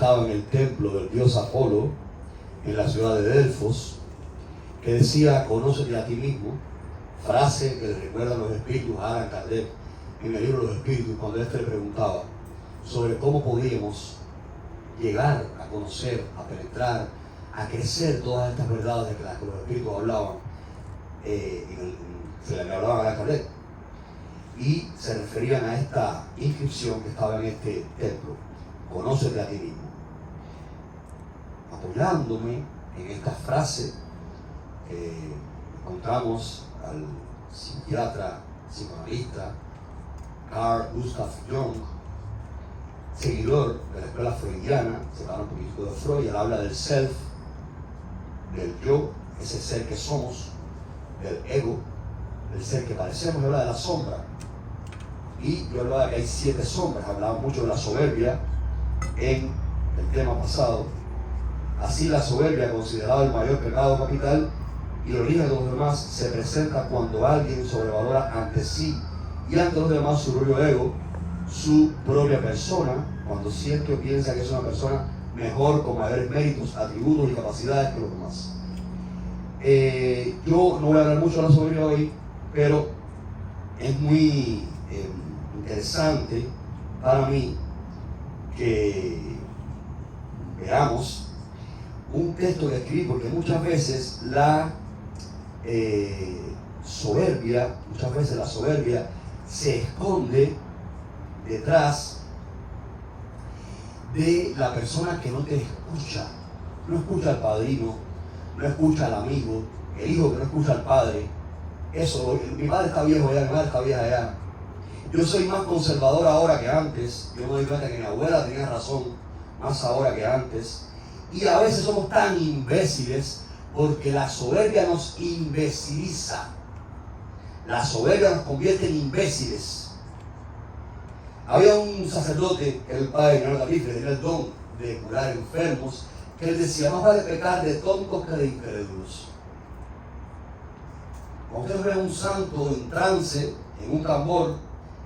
estaba en el templo del dios Apolo, en la ciudad de Delfos, que decía: conócete a ti mismo, frase que le recuerdan los espíritus a Allan Kardec en el libro de los espíritus, cuando éste le preguntaba sobre cómo podíamos llegar a conocer, a penetrar, a crecer todas estas verdades de las que los espíritus hablaban, se le hablaban a Allan Kardec, y se referían a esta inscripción que estaba en este templo: conócete a ti mismo. Apoyándome en esta frase, encontramos al psiquiatra, psicoanalista Carl Gustav Jung, seguidor de la escuela freudiana. Se habla un poquito de Freud. Él habla del self, del yo, ese ser que somos, del ego, del ser que parecemos. Y habla de la sombra. Y yo hablaba de que hay 7 sombras. Hablaba mucho de la soberbia en el tema pasado. Así, la soberbia, considerada el mayor pecado capital y el origen de los demás, se presenta cuando alguien sobrevalora ante sí y ante los demás su propio ego, su propia persona, cuando siente o piensa que es una persona mejor, con mayores méritos, atributos y capacidades que los demás. Yo no voy a hablar mucho de la soberbia hoy, pero es muy interesante para mí que veamos un texto que escribí, porque muchas veces la soberbia se esconde detrás de la persona que no te escucha. No escucha al padrino, no escucha al amigo, el hijo que no escucha al padre. Eso, mi padre está viejo allá, mi madre está vieja allá. Yo soy más conservador ahora que antes. Yo me doy cuenta que mi abuela tenía razón, más ahora que antes. Y a veces somos tan imbéciles porque la soberbia nos imbeciliza. La soberbia nos convierte en imbéciles. Había un sacerdote, que era el padre de Leonardo Capifre, tenía el don de curar enfermos, que él decía: más vale pecar de tontos que de incrédulos. Cuando ustedes ven un santo en trance, en un tambor,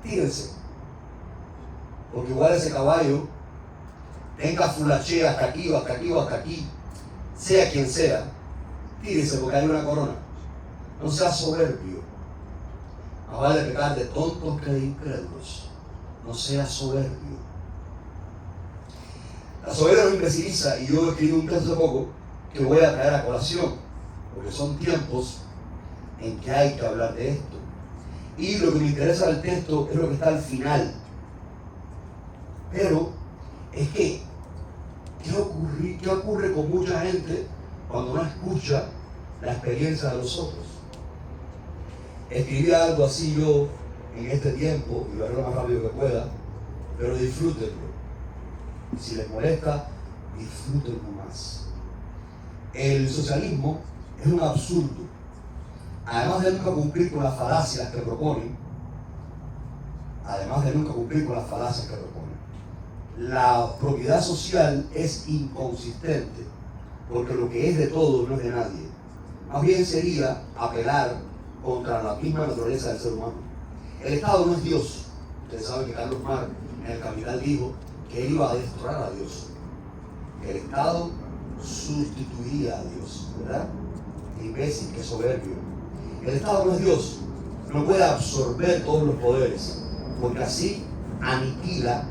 tírense. Porque igual ese caballo tenga fulaché hasta aquí o hasta aquí o hasta aquí, sea quien sea, tírese porque hay una corona. No sea soberbio. Más vale pecar de tontos que de incrédulos. No sea soberbio. La soberbia nos imbeciliza, y yo escribí un texto hace poco que voy a traer a colación, porque son tiempos en que hay que hablar de esto. Y lo que me interesa del texto es lo que está al final. Pero es que, ¿qué ocurre con mucha gente cuando no escucha la experiencia de los otros? Escribí algo así yo en este tiempo, y lo haré lo más rápido que pueda, pero disfrútenlo. Si les molesta, disfrútenlo más. El socialismo es un absurdo. Además de nunca cumplir con las falacias que proponen, la propiedad social es inconsistente, porque lo que es de todos no es de nadie. Más bien sería apelar contra la misma naturaleza del ser humano. El Estado no es Dios. Ustedes saben que Carlos Marx en El Capital dijo que él iba a destronar a Dios. Que el Estado sustituiría a Dios, ¿verdad? Imbécil, que soberbio. El Estado no es Dios. No puede absorber todos los poderes, porque así aniquila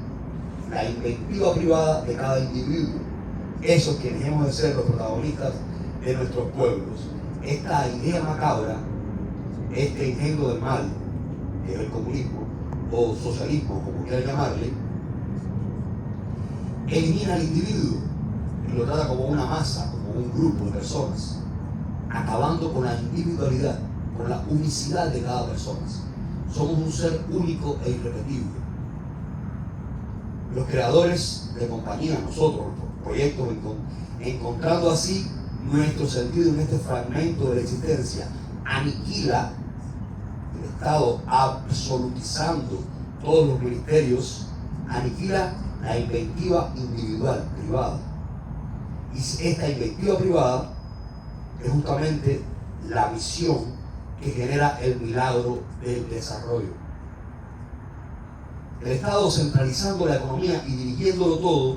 la inventiva privada de cada individuo. Esos quienes hemos de ser los protagonistas de nuestros pueblos. Esta idea macabra, este engendro del mal, que es el comunismo o socialismo, como quieran llamarle, elimina al individuo y lo trata como una masa, como un grupo de personas, acabando con la individualidad, con la unicidad de cada persona. Somos un ser único e irrepetible. Los creadores de compañía, nosotros, los proyectos, encontrando así nuestro sentido en este fragmento de la existencia, aniquila el Estado, absolutizando todos los ministerios, aniquila la inventiva individual, privada. Y esta inventiva privada es justamente la visión que genera el milagro del desarrollo. El Estado, centralizando la economía y dirigiéndolo todo,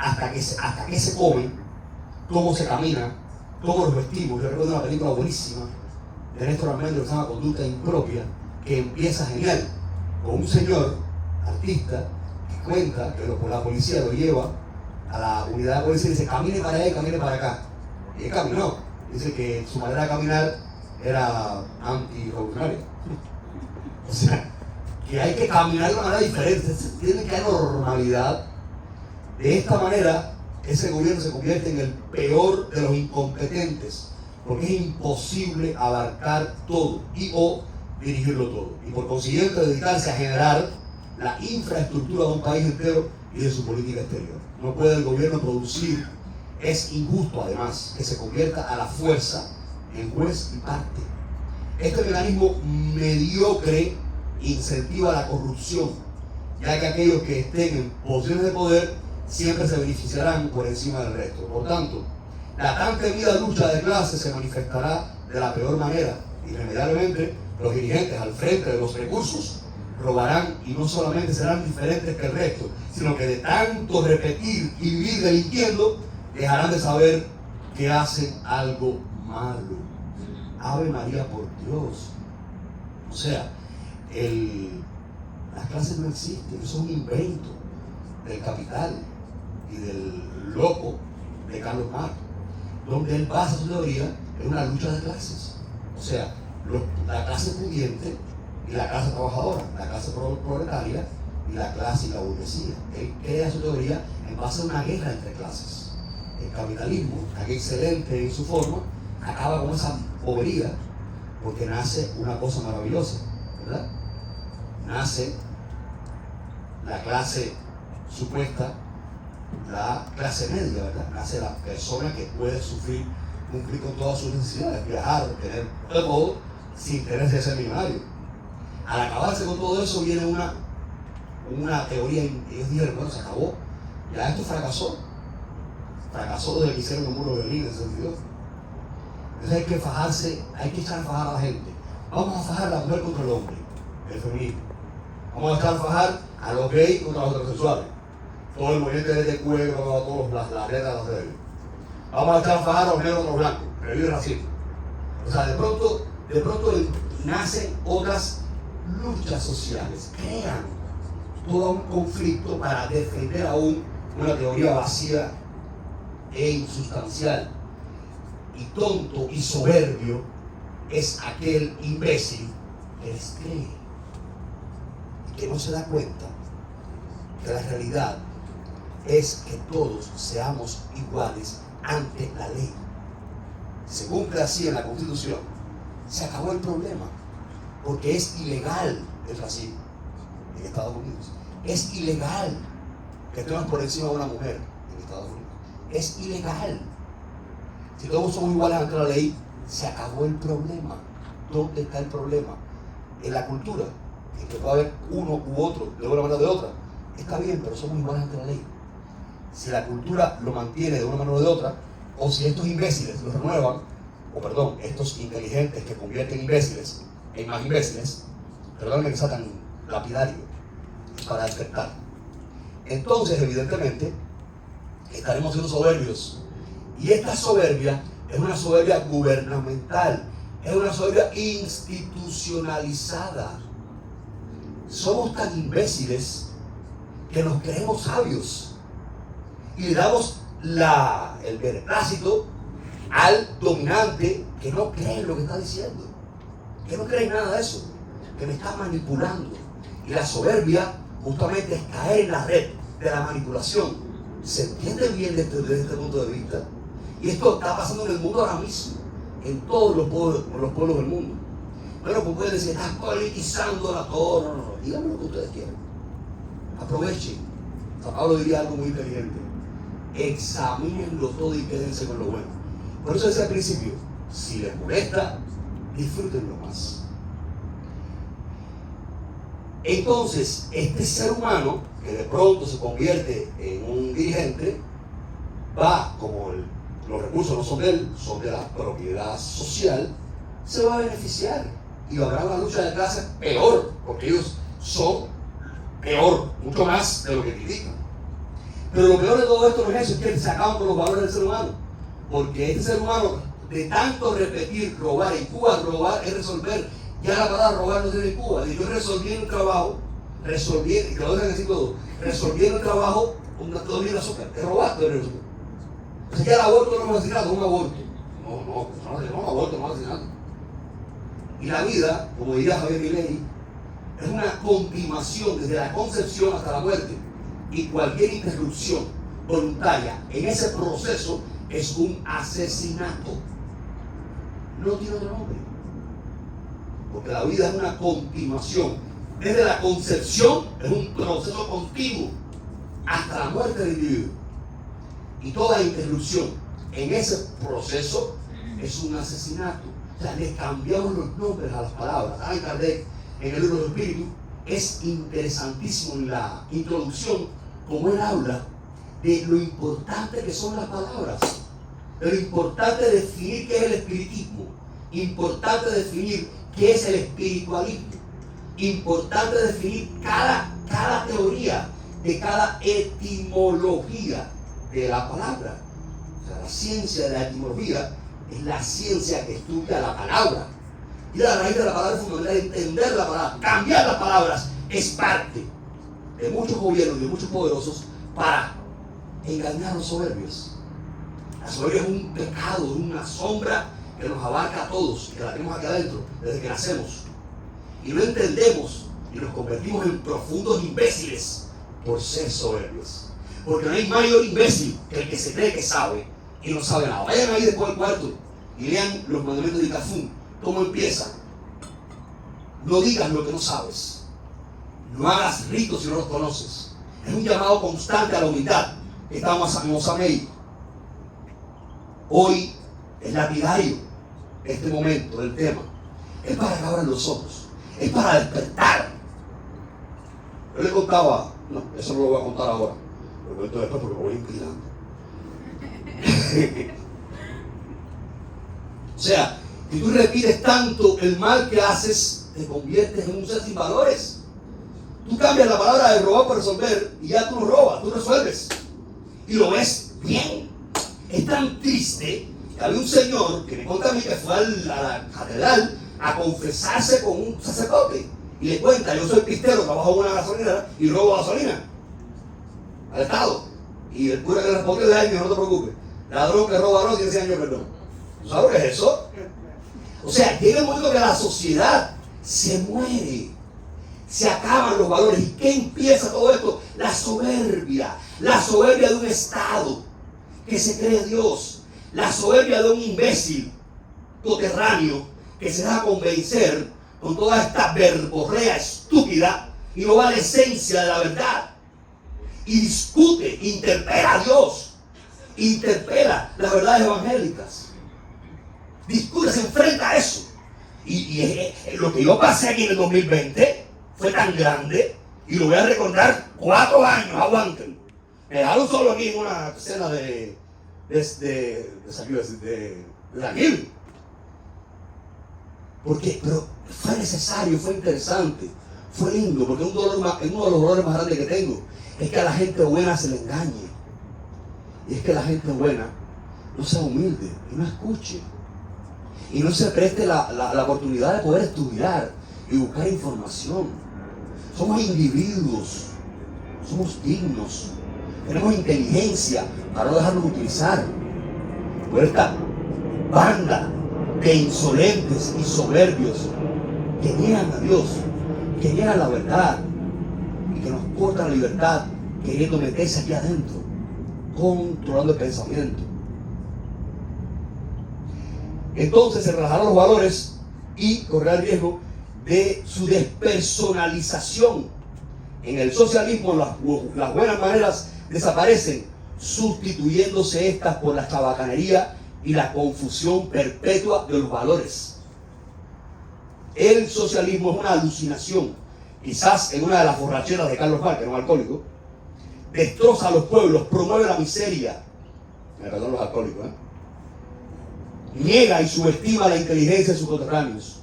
hasta que se come, cómo se camina, cómo nos vestimos. Yo recuerdo una película buenísima de Néstor Almendro que se llama Conducta Impropia, que empieza genial, con un señor artista que cuenta que la policía lo lleva a la unidad de policía y dice: camine para allá y camine para acá. Y él caminó. Dice que su manera de caminar era anti-revolucionaria. O sea, que hay que caminar de una manera diferente, tiene que haber normalidad. De esta manera, ese gobierno se convierte en el peor de los incompetentes, porque es imposible abarcar todo y o dirigirlo todo. Y por consiguiente dedicarse a generar la infraestructura de un país entero y de su política exterior. No puede el gobierno producir. Es injusto, además, que se convierta a la fuerza en juez y parte. Este mecanismo mediocre incentiva la corrupción, ya que aquellos que estén en posiciones de poder siempre se beneficiarán por encima del resto. Por tanto, la tan temida lucha de clases se manifestará de la peor manera. Irremediablemente, los dirigentes al frente de los recursos robarán y no solamente serán diferentes que el resto, sino que de tanto repetir y vivir delinquiendo, dejarán de saber que hacen algo malo. Ave María, por Dios. O sea, las clases no existen, eso es un invento del capital y del loco de Carlos Marx, donde él basa su teoría en una lucha de clases. O sea, la clase pudiente y la clase trabajadora, la clase proletaria y la clase y la burguesía. Él crea su teoría en base a una guerra entre clases. El capitalismo, tan excelente en su forma, acaba con esa bobería porque nace una cosa maravillosa, ¿verdad? Nace la clase supuesta, la clase media, ¿verdad? Nace la persona que puede cumplir con todas sus necesidades, viajar, tener de todo, sin tener que ser millonario. Al acabarse con todo eso viene una teoría, y ellos dijeron: bueno, se acabó, ya esto fracasó desde que hicieron el muro de Berlín en el 62. Entonces hay que fajarse, hay que echar a fajar a la gente. Vamos a fajar a la mujer contra el hombre, el feminismo. Vamos a echar a fajar a los gays contra los heterosexuales. Todo el movimiento de LGTB contra todas las letras de las redes. Vamos a echar a fajar a los negros contra los blancos, revive el racismo. O sea, de pronto nacen otras luchas sociales, crean todo un conflicto para defender aún una teoría vacía e insustancial. Y tonto y soberbio es aquel imbécil que les cree y que no se da cuenta que la realidad es que todos seamos iguales ante la ley. Si se cumple así en la Constitución, se acabó el problema, porque es ilegal el racismo en Estados Unidos. Es ilegal que estemos por encima de una mujer en Estados Unidos. Es ilegal. Si todos somos iguales ante la ley, se acabó el problema. ¿Dónde está el problema? En la cultura, en que puede haber uno u otro de una manera o de otra. Está bien, pero somos iguales ante la ley. Si la cultura lo mantiene de una manera o de otra, o si estos imbéciles lo renuevan, estos inteligentes que convierten imbéciles en más imbéciles, perdónenme que sea tan lapidario, para despertar. Entonces, evidentemente, estaremos siendo soberbios. Y esta soberbia es una soberbia gubernamental, es una soberbia institucionalizada. Somos tan imbéciles que nos creemos sabios y le damos el beneplácito al dominante que no cree en lo que está diciendo, que no cree en nada de eso, que me está manipulando. Y la soberbia justamente es caer en la red de la manipulación. ¿Se entiende bien desde este punto de vista? Y esto está pasando en el mundo ahora mismo, en todos los pueblos del mundo. Bueno, pues pueden decir: estás politizando la todo. No. Díganme lo que ustedes quieran. Aprovechen. San Pablo diría algo muy inteligente: examínenlo todo y quédense con lo bueno. Por eso decía al principio: si les molesta, disfrútenlo más. Entonces, este ser humano que de pronto se convierte en un dirigente, va, como los recursos no son de él, son de la propiedad social, se va a beneficiar y habrá una lucha de clases peor, porque ellos son peor, mucho más de lo que critican. Pero lo peor de todo esto no es eso, es que se acaban con los valores del ser humano. Porque este ser humano, de tanto repetir robar, en Cuba robar es resolver, ya la palabra robar no tiene en Cuba. Y yo resolviendo el trabajo, resolviendo, y que lo dejan así todo, resolviendo el trabajo, todo bien el azúcar, es robar todo el azúcar. O sea, ya el aborto no es un asesinato, es un aborto. No es un aborto, no es un asesinato. Y la vida, como diría Javier Milei, es una continuación desde la concepción hasta la muerte. Y cualquier interrupción voluntaria en ese proceso es un asesinato. No tiene otro nombre. Porque la vida es una continuación. Desde la concepción es un proceso continuo hasta la muerte del individuo. Y toda interrupción en ese proceso es un asesinato. O sea, le cambiamos los nombres a las palabras. Allan Kardec, en el libro del Espíritu, es interesantísimo en la introducción, como él habla de lo importante que son las palabras, de lo importante de definir qué es el espiritismo, importante definir qué es el espiritualismo, importante definir cada teoría, de cada etimología de la palabra. O sea, la ciencia de la etimología es la ciencia que estudia la palabra. Y la raíz de la palabra es fundamental, entender la palabra, cambiar las palabras es parte de muchos gobiernos y de muchos poderosos para engañar a los soberbios. La soberbia es un pecado, es una sombra que nos abarca a todos, que la tenemos aquí adentro desde que nacemos. Y no entendemos y nos convertimos en profundos imbéciles por ser soberbios. Porque no hay mayor imbécil que el que se cree que sabe y no sabe nada. Vayan ahí después del cuarto y lean los mandamientos de Cafún. ¿Cómo empieza? No digas lo que no sabes. No hagas ritos si no los conoces. Es un llamado constante a la humildad. Estamos en Osamei. Hoy es lapidario este momento del tema. Es para que abran los ojos. Es para despertar. Yo le contaba, no, eso no lo voy a contar ahora. Lo cuento después porque me voy inclinando. O sea, si tú repites tanto el mal que haces, te conviertes en un ser sin valores. Tú cambias la palabra de robar por resolver y ya tú no robas, tú resuelves. Y lo ves bien. Es tan triste que había un señor que me contó a mí que fue a la catedral a confesarse con un sacerdote. Y le cuenta, yo soy pistero, trabajo en una gasolinera y robo gasolina al Estado. Y el cura que le respondió de años, no te preocupes. Ladrón que roba no tiene 100 años de perdón. ¿Tú sabes lo que es eso? O sea, llega el momento que la sociedad se muere. Se acaban los valores. ¿Y qué empieza todo esto? La soberbia. La soberbia de un Estado que se cree Dios. La soberbia de un imbécil coterráneo que se deja convencer con toda esta verborrea estúpida y no va a la esencia de la verdad. Y discute, interpela a Dios. Interpela las verdades evangélicas. Discute, se enfrenta a eso. Y lo que yo pasé aquí en el 2020 fue tan grande y lo voy a recordar 4 años, aguanten. Me dejaron solo aquí en una escena de Daniel. Porque, pero fue necesario, fue interesante, fue lindo, porque uno de los dolores más grandes que tengo es que a la gente buena se le engañe. Y es que la gente buena no sea humilde y no escuche. Y no se preste la oportunidad de poder estudiar y buscar información. Somos individuos, somos dignos, tenemos inteligencia para no dejarnos utilizar por esta banda de insolentes y soberbios que niegan a Dios, que niegan la verdad y que nos cortan la libertad queriendo meterse aquí adentro, controlando el pensamiento. Entonces se relajaron los valores y correr el riesgo de su despersonalización. En el socialismo las buenas maneras desaparecen, sustituyéndose estas por la chabacanería y la confusión perpetua de los valores. El socialismo es una alucinación. Quizás en una de las borracheras de Carlos Marx, que era un alcohólico, destroza a los pueblos, promueve la miseria. Me perdonan los alcohólicos, niega y subestima la inteligencia de sus coterráneos.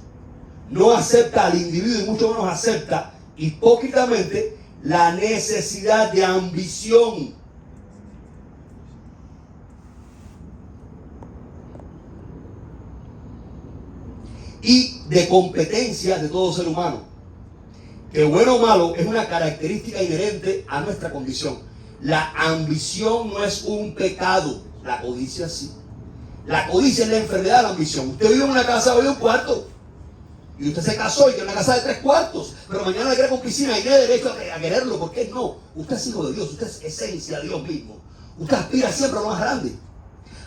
No acepta al individuo y mucho menos acepta hipócritamente la necesidad de ambición y de competencia de todo ser humano. Que bueno o malo es una característica inherente a nuestra condición. La ambición no es un pecado, la codicia sí. La codicia es la enfermedad de la ambición. Usted vive en una casa, vive en un cuarto. Y usted se casó y tiene una casa de 3 cuartos, pero mañana la quiere con piscina y tiene derecho a quererlo. ¿Por qué no? Usted es hijo de Dios, usted es esencia de Dios mismo. Usted aspira siempre a lo más grande.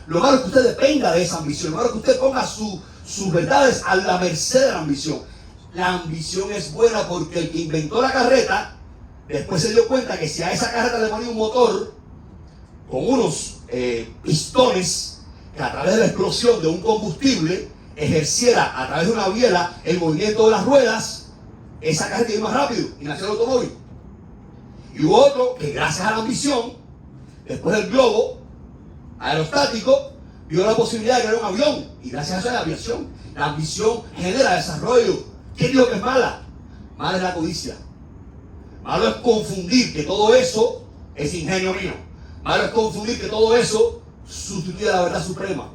Lo malo es que usted dependa de esa ambición. Lo malo es que usted ponga sus verdades a la merced de la ambición. La ambición es buena porque el que inventó la carreta, después se dio cuenta que si a esa carreta le ponía un motor con unos pistones que a través de la explosión de un combustible ejerciera a través de una biela el movimiento de las ruedas, esa carreta iba más rápido y nació el automóvil. Y hubo otro que gracias a la ambición, después del globo aerostático, vio la posibilidad de crear un avión. Y gracias a eso es la aviación. La ambición genera desarrollo. ¿Quién dijo que es mala? Mala es la codicia. Malo es confundir que todo eso es ingenio mío. Malo es confundir que todo eso sustituye la verdad suprema.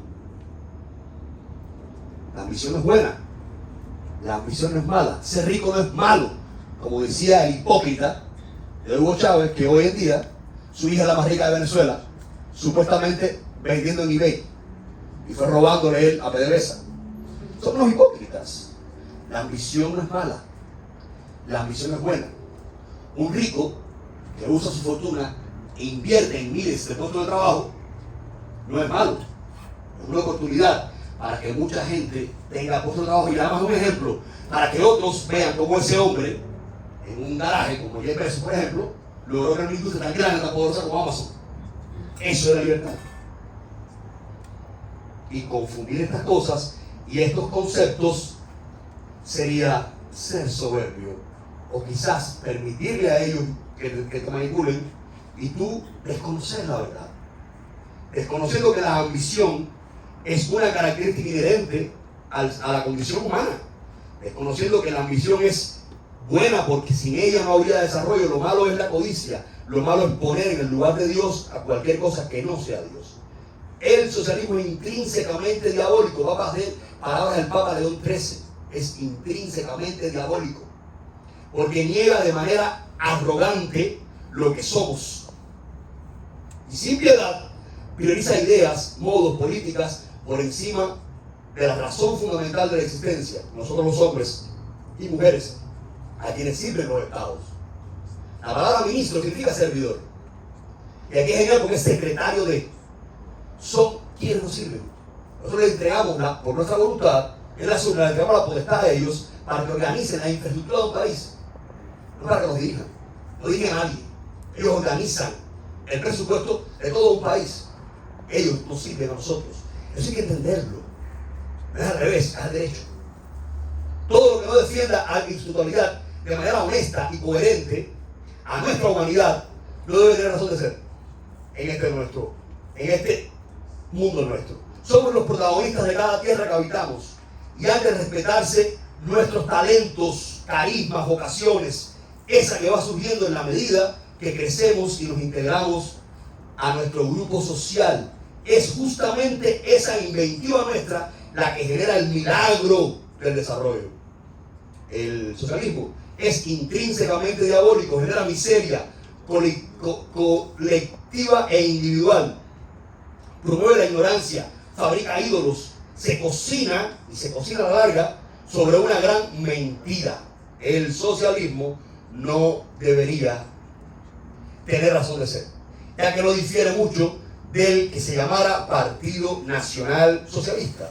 La ambición es buena. La ambición no es mala. Ser rico no es malo. Como decía el hipócrita de Hugo Chávez, que hoy en día su hija es la más rica de Venezuela, supuestamente vendiendo en eBay, y fue robándole él a PDVSA. Son los hipócritas. La ambición no es mala. La ambición es buena. Un rico que usa su fortuna e invierte en miles de puestos de trabajo no es malo. Es una oportunidad para que mucha gente tenga puestos de trabajo. Y además un ejemplo para que otros vean cómo ese hombre en un garaje como Jeff Bezos, por ejemplo, logró crear una industria tan grande, tan poderosa como Amazon. Eso es la libertad. Y confundir estas cosas y estos conceptos sería ser soberbio, o quizás permitirle a ellos que te manipulen y tú desconocer la verdad, desconociendo que la ambición es una característica inherente a la condición humana, desconociendo que la ambición es buena porque sin ella no habría desarrollo. Lo malo es la codicia, lo malo es poner en el lugar de Dios a cualquier cosa que no sea Dios. El socialismo es intrínsecamente diabólico. Va a ser palabras del Papa León XIII. Es intrínsecamente diabólico porque niega de manera arrogante lo que somos y sin piedad prioriza ideas, modos, políticas por encima de la razón fundamental de la existencia. Nosotros los hombres y mujeres a quienes sirven los estados. La palabra ministro significa servidor, y aquí es genial porque es secretario de. Son quienes nos sirven. Nosotros le entregamos por nuestra voluntad, en la zona, le entregamos la potestad a ellos para que organicen la infraestructura de un país, no para que nos dirijan. No dirigen a nadie. Ellos organizan el presupuesto de todo un país. Ellos nos sirven a nosotros. Eso hay que entenderlo. No es al revés, es al derecho. Todo lo que no defienda a la institucionalidad de manera honesta y coherente a nuestra humanidad no debe tener razón de ser en este mundo nuestro. Somos los protagonistas de cada tierra que habitamos y han de respetarse nuestros talentos, carismas, vocaciones, esa que va surgiendo en la medida que crecemos y nos integramos a nuestro grupo social. Es justamente esa inventiva nuestra la que genera el milagro del desarrollo. El socialismo es intrínsecamente diabólico, genera miseria colectiva e individual, promueve la ignorancia, fabrica ídolos, se cocina a la larga sobre una gran mentira. El socialismo no debería tener razón de ser, ya que no difiere mucho del que se llamara Partido Nacional Socialista.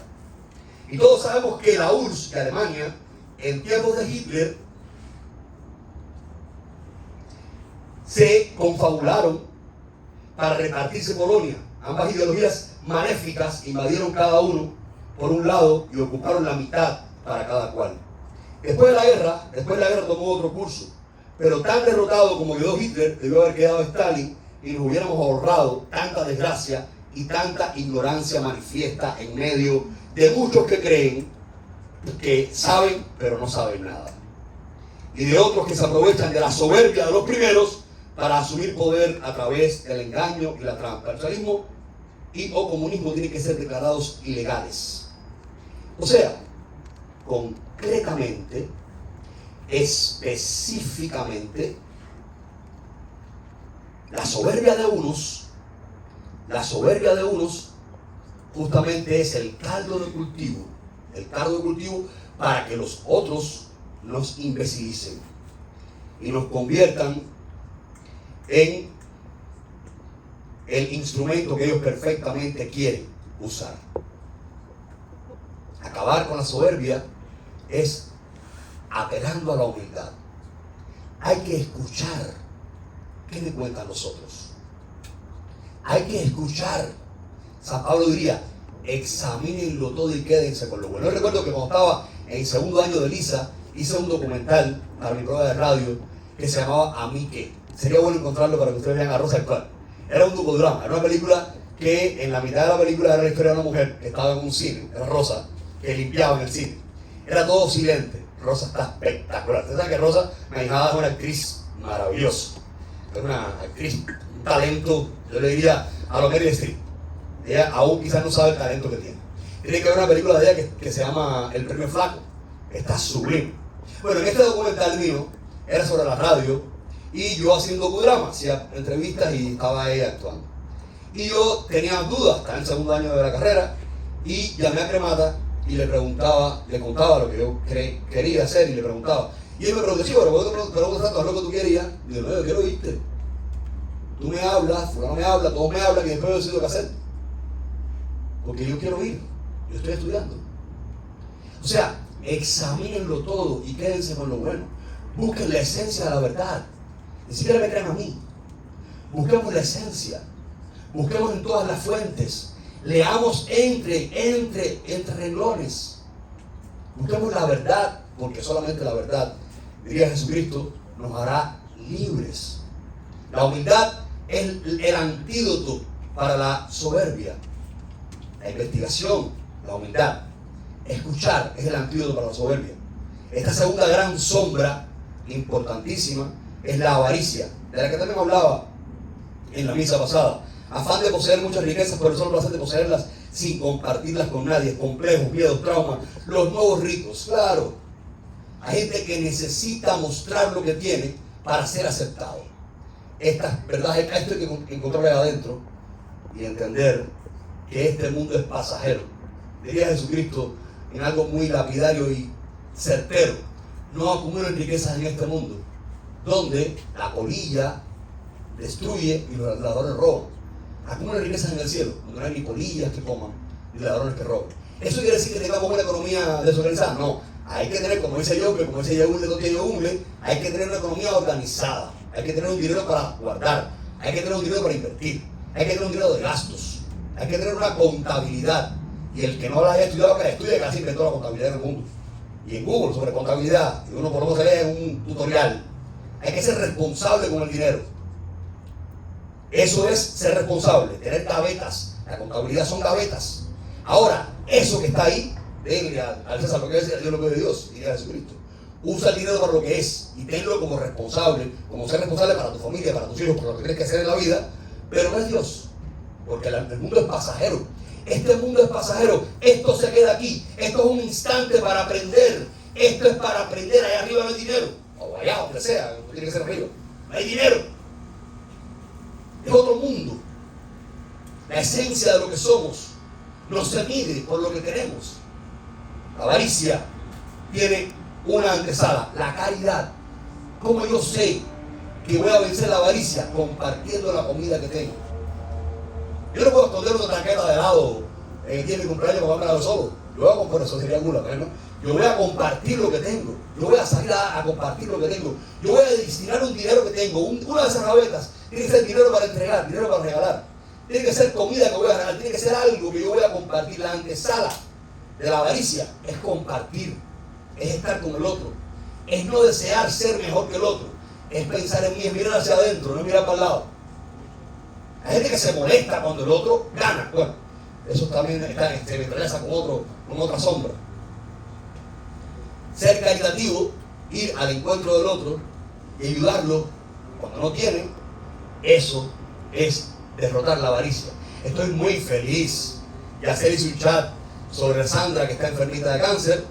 Y todos sabemos que la URSS de Alemania, en tiempos de Hitler, se confabularon para repartirse Polonia. Ambas ideologías maléficas invadieron cada uno por un lado y ocuparon la mitad para cada cual. Después de la guerra tomó otro curso, pero tan derrotado como quedó Hitler, debió haber quedado Stalin y nos hubiéramos ahorrado tanta desgracia y tanta ignorancia manifiesta en medio de muchos que creen que saben pero no saben nada, y de otros que se aprovechan de la soberbia de los primeros para asumir poder a través del engaño y la trampa. El socialismo y o comunismo tienen que ser declarados ilegales. O sea, concretamente, específicamente, la soberbia de unos justamente es el caldo de cultivo para que los otros nos invisibilicen y nos conviertan en el instrumento que ellos perfectamente quieren usar. Acabar con la soberbia es apelando a la humildad. Hay que escuchar qué me cuentan los otros. Hay que escuchar. San Pablo diría, examínenlo todo y quédense con lo bueno. Yo recuerdo que cuando estaba en el segundo año de Lisa, hice un documental para mi programa de radio que se llamaba A mí qué. Sería bueno encontrarlo para que ustedes vean a Rosa actual. Era un docudrama, era una película que en la mitad de la película era la historia de una mujer que estaba en un cine, era Rosa, que limpiaba en el cine. Era todo silente. Rosa está espectacular. Ustedes saben que Rosa, mi hijada, es una actriz maravillosa. Es una actriz, un talento, yo le diría, a lo Meryl Streep. Ella aún quizás no sabe el talento que tiene. Tiene que ver una película de ella que se llama El Premio Flaco. Está sublime. Bueno, en este documental mío, era sobre la radio, y yo haciendo docudrama, hacía entrevistas y estaba ella actuando. Y yo tenía dudas, estaba en el segundo año de la carrera, y llamé a Cremata y le contaba lo que yo quería hacer y le preguntaba. Y él me preguntó, sí, pero ¿por qué te preguntas tanto? ¿Es lo que tú querías? Y yo, no, yo quiero oírte. Tú me hablas, fulano me habla, todos me hablan y después yo decido qué hacer. Porque yo quiero oír, yo estoy estudiando. O sea, examínenlo todo y quédense con lo bueno. Busquen la esencia de la verdad. Ni siquiera me crean a mí. Busquemos la esencia. Busquemos en todas las fuentes. Leamos entre renglones. Busquemos la verdad, porque solamente la verdad, diría Jesucristo, nos hará libres. La humildad es el antídoto para la soberbia. La investigación, la humildad. Escuchar es el antídoto para la soberbia. Esta segunda gran sombra, importantísima, es la avaricia, de la que también hablaba en la misa pasada. Afán de poseer muchas riquezas, pero solo placer de poseerlas sin compartirlas con nadie. Complejos, miedos, traumas, los nuevos ritos. Claro, hay gente que necesita mostrar lo que tiene para ser aceptado. Estas verdades, esto hay que encontrarle adentro y entender que este mundo es pasajero. Diría Jesucristo en algo muy lapidario y certero: no acumulen riquezas en este mundo, donde la polilla destruye y los ladrones roban. Acumulen riquezas en el cielo, donde no hay ni polillas que coman ni ladrones que roban. ¿Eso quiere decir que tengamos una economía desorganizada? No. Hay que tener, como dice yo, que como dice Yaúl de Toque, hay que tener una economía organizada. Hay que tener un dinero para guardar. Hay que tener un dinero para invertir. Hay que tener un dinero de gastos. Hay que tener una contabilidad. Y el que no la haya estudiado, que la estudie, casi inventó la contabilidad del mundo. Y en Google sobre contabilidad, y uno por lo menos se lee en un tutorial. Hay que ser responsable con el dinero. Eso es ser responsable, tener gavetas. La contabilidad son gavetas. Ahora, eso que está ahí, denle al César lo que es, Dios lo que es de Dios, y a Jesucristo. Usa el dinero para lo que es y tenlo como responsable, como ser responsable para tu familia, para tus hijos, por lo que tienes que hacer en la vida, pero no es Dios, porque el mundo es pasajero. Este mundo es pasajero, esto se queda aquí, esto es un instante para aprender, esto es para aprender. Allá arriba no hay dinero, o allá donde sea, no tiene que ser arriba, no hay dinero, es otro mundo. La esencia de lo que somos no se mide por lo que tenemos. La avaricia tiene una antesala, la caridad. ¿Cómo yo sé que voy a vencer la avaricia? Compartiendo la comida que tengo. Yo no puedo esconder una tarjeta de helado en el día de mi cumpleaños con hambre solo. Yo voy a compartir, eso sería gula, ¿no? Yo voy a compartir lo que tengo. Yo voy a salir a compartir lo que tengo. Yo voy a destinar un dinero que tengo. Una de esas gavetas tiene que ser dinero para entregar, dinero para regalar. Tiene que ser comida que voy a regalar. Tiene que ser algo que yo voy a compartir. La antesala de la avaricia es compartir. Es estar con el otro. Es no desear ser mejor que el otro. Es pensar en mí, es mirar hacia adentro, no mirar para el lado. Hay gente que se molesta cuando el otro gana. Bueno, eso también se entrelaza con otra sombra. Ser caritativo, ir al encuentro del otro y ayudarlo cuando no tiene, eso es derrotar la avaricia. Estoy muy feliz. Ya se hizo un chat sobre Sandra, que está enfermita de cáncer,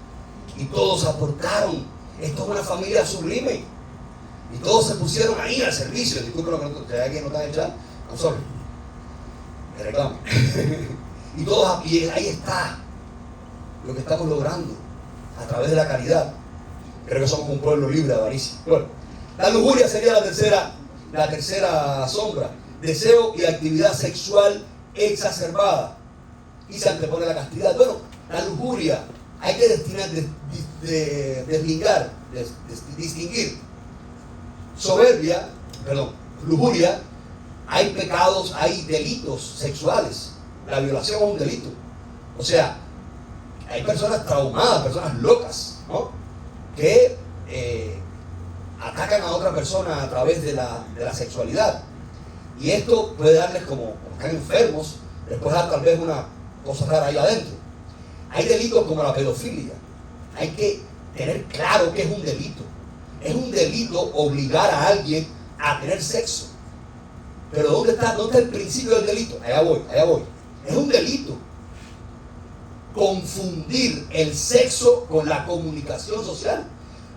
y todos aportaron. Esto es una familia sublime. Y todos se pusieron ahí al servicio. Disculpen lo que no te aquí no están echando. I'm sorry. Me reclamo. Y ahí está lo que estamos logrando a través de la caridad. Creo que somos un pueblo libre de avaricia. Bueno, la lujuria sería la tercera sombra. Deseo y actividad sexual exacerbada. Y se antepone la castidad. Bueno, la lujuria hay que distinguir. Lujuria, hay pecados, hay delitos sexuales. La violación es un delito. O sea, hay personas traumadas, personas locas, ¿no? Que atacan a otra persona a través de la sexualidad. Y esto puede darles, como están enfermos, les puede dar tal vez una cosa rara ahí adentro. Hay delitos como la pedofilia. Hay que tener claro que es un delito. Es un delito obligar a alguien a tener sexo. Pero ¿dónde está el principio del delito? Allá voy. Es un delito confundir el sexo con la comunicación social.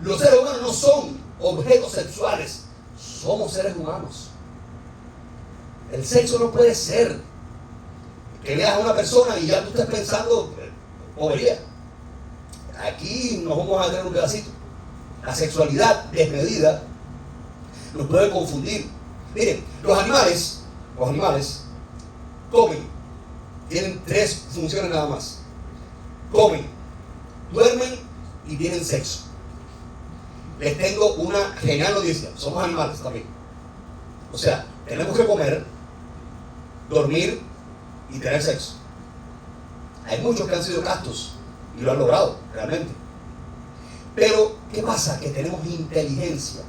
Los seres humanos no son objetos sexuales, somos seres humanos. El sexo no puede ser que veas a una persona y ya tú estés pensando bobería. Aquí nos vamos a tener un pedacito. La sexualidad desmedida nos puede confundir. Miren, los animales comen. Tienen 3 funciones nada más. Comen, duermen y tienen sexo. Les tengo una genial noticia. Somos animales también. O sea, tenemos que comer, dormir y tener sexo. Hay muchos que han sido castos y lo han logrado realmente. Pero, ¿qué pasa? Que tenemos inteligencia.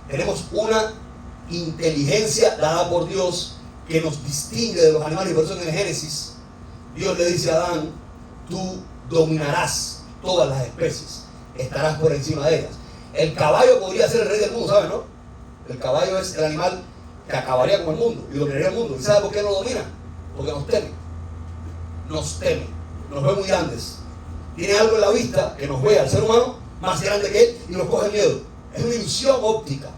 Tenemos una inteligencia dada por Dios que nos distingue de los animales. Y por eso en el Génesis Dios le dice a Adán: tú dominarás todas las especies, estarás por encima de ellas. El caballo podría ser el rey del mundo, ¿sabes, no? El caballo es el animal que acabaría con el mundo y dominaría el mundo. ¿Y sabe por qué no lo domina? Porque nos teme. Nos ve muy grandes. Tiene algo en la vista que nos ve al ser humano más grande que él y nos coge miedo. Es una ilusión óptica.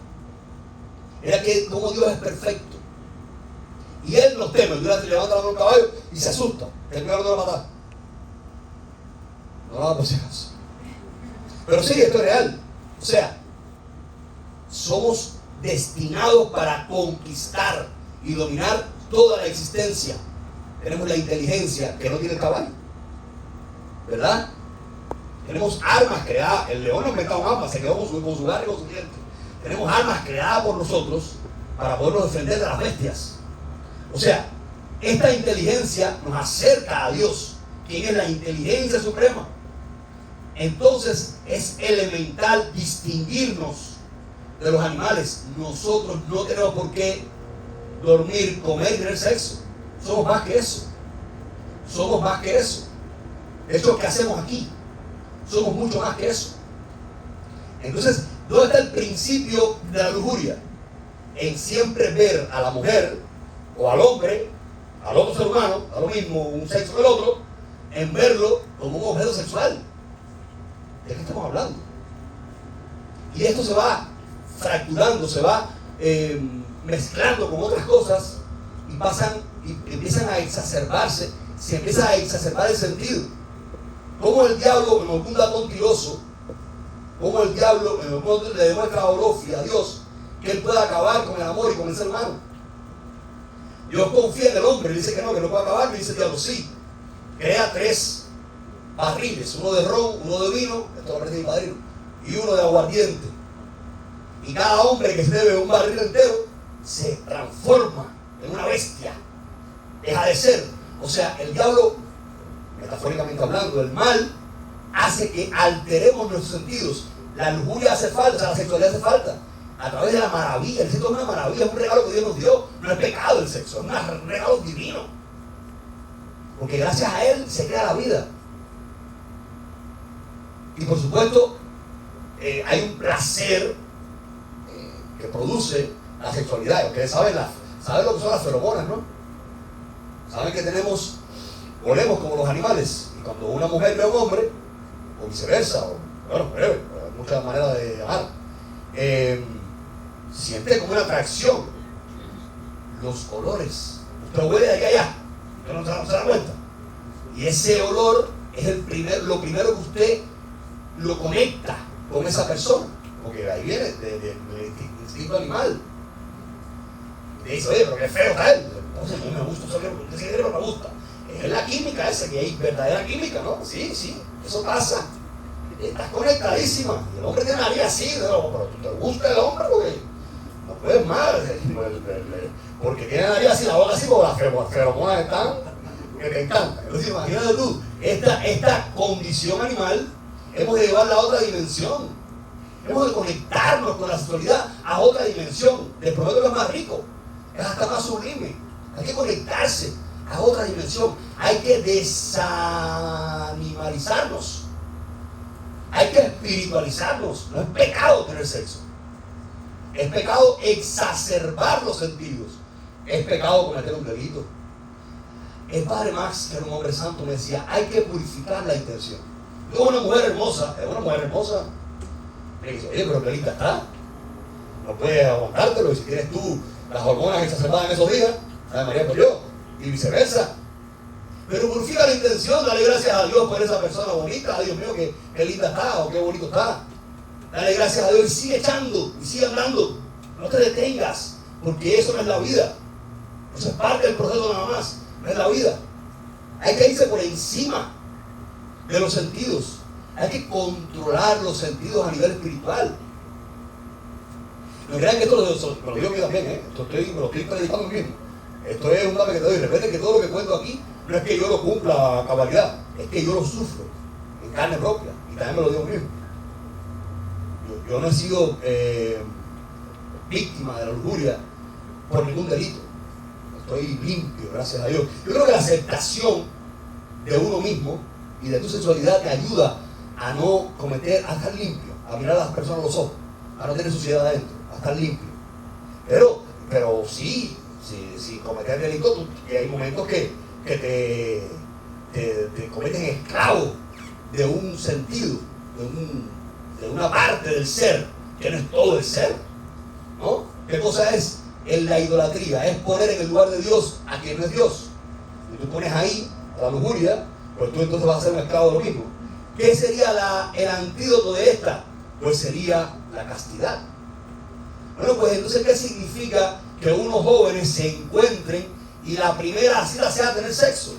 Era que como Dios es perfecto. Y él nos teme. Dios le levanta la mano al caballo y se asusta. El cuidado no lo va a matar. No lo va a por si acaso. Pero sí, esto es real. O sea, somos destinados para conquistar y dominar toda la existencia. Tenemos la inteligencia que no tiene el caballo, ¿verdad? Tenemos armas creadas. El león no inventó un arma, se quedó con su garra y con su diente. Tenemos armas creadas por nosotros para podernos defender de las bestias. O sea, esta inteligencia nos acerca a Dios, quien es la inteligencia suprema. Entonces es elemental distinguirnos de los animales. Nosotros no tenemos por qué dormir, comer y tener sexo. Somos más que eso. Somos más que eso. Esto que hacemos aquí, somos mucho más que eso. Entonces, ¿dónde está el principio de la lujuria? En siempre ver a la mujer o al hombre, al otro ser humano, a lo mismo, un sexo que el otro, en verlo como un objeto sexual. ¿De qué estamos hablando? Y esto se va fracturando, se va mezclando con otras cosas y empiezan a exacerbarse, se empieza a exacerbar el sentido. Como el diablo, en algún dato mentiroso, como el diablo le demuestra a Orofia, a Dios, que él puede acabar con el amor y con el ser humano. Dios confía en el hombre, le dice que no puede acabar, le dice el diablo, sí, crea 3 barriles, uno de ron, uno de vino, esto lo aprendí mi padrino, y uno de aguardiente. Y cada hombre que se bebe un barril entero se transforma en una bestia, deja de ser. O sea, el diablo, metafóricamente hablando, el mal hace que alteremos nuestros sentidos. La lujuria hace falta, la sexualidad hace falta. A través de la maravilla, el sexo es una maravilla, es un regalo que Dios nos dio. No es pecado el sexo, es un regalo divino. Porque gracias a él se crea la vida. Y por supuesto, hay un placer que produce la sexualidad. Ustedes saben lo que son las feromonas, ¿no? Saben que olemos como los animales. Y cuando una mujer ve a un hombre, o viceversa, o bueno, muchas maneras de amar, siente como una atracción. Los olores, usted huele de aquí a allá, usted no se da cuenta, y ese olor es lo primero que usted lo conecta con esa persona, porque ahí viene del instinto animal. Y te dice, oye, pero qué feo está él. Entonces, no me gusta, usted se cree, pero me gusta. Es la química esa, que hay verdadera química, ¿no? Sí, eso pasa. Estás conectadísima. Y el hombre tiene una vida así, ¿no? Pero te gusta el hombre porque no puedes más. Porque tiene la vida así, la boca así, porque las feromonas están que te encantan. Entonces, imagínate tú, esta condición animal, hemos de llevarla a otra dimensión. Hemos de conectarnos con la sexualidad a otra dimensión. Les prometo que es más rico, es hasta más sublime. Hay que conectarse a otra dimensión. Hay que desanimalizarnos. Hay que espiritualizarnos. No es pecado tener sexo. Es pecado exacerbar los sentidos. Es pecado cometer un delito. El padre Max, que era un hombre santo, me decía, hay que purificar la intención. Yo, una mujer hermosa, me dice, oye, pero qué linda está. No puedes aguantártelo, y si tienes tú las hormonas exacerbadas en esos días, Ave María por yo, y viceversa. Pero purifica la intención, dale gracias a Dios por esa persona bonita, Dios mío, qué linda está, o qué bonito está. Dale gracias a Dios y sigue echando, y sigue andando. No te detengas, porque eso no es la vida. Eso es parte del proceso nada más, no es la vida. Hay que irse por encima de los sentidos. Hay que controlar los sentidos a nivel espiritual. No crean que esto me lo digo a mí también, me lo estoy predicando a mí mismo. Esto es un dame que te doy. Recuerden que todo lo que cuento aquí no es que yo lo cumpla a cabalidad, es que yo lo sufro en carne propia, y también me lo digo a mí mismo. Yo no he sido víctima de la lujuria por ningún delito. Estoy limpio, gracias a Dios. Yo creo que la aceptación de uno mismo y de tu sexualidad te ayuda a no cometer, a estar limpio, a mirar a las personas a los ojos, a no tener suciedad adentro, a estar limpio. Pero sí, si cometer delito, hay momentos que te conviertes en esclavo de un sentido, de una parte del ser, que no es todo el ser, ¿no? ¿Qué cosa es la idolatría? Es poner en el lugar de Dios a quien no es Dios. Y tú pones ahí a la lujuria, pues tú entonces vas a ser un esclavo de lo mismo. ¿Qué sería el antídoto de esta? Pues sería la castidad. Bueno, pues entonces, ¿qué significa que unos jóvenes se encuentren y la primera cita sea tener sexo?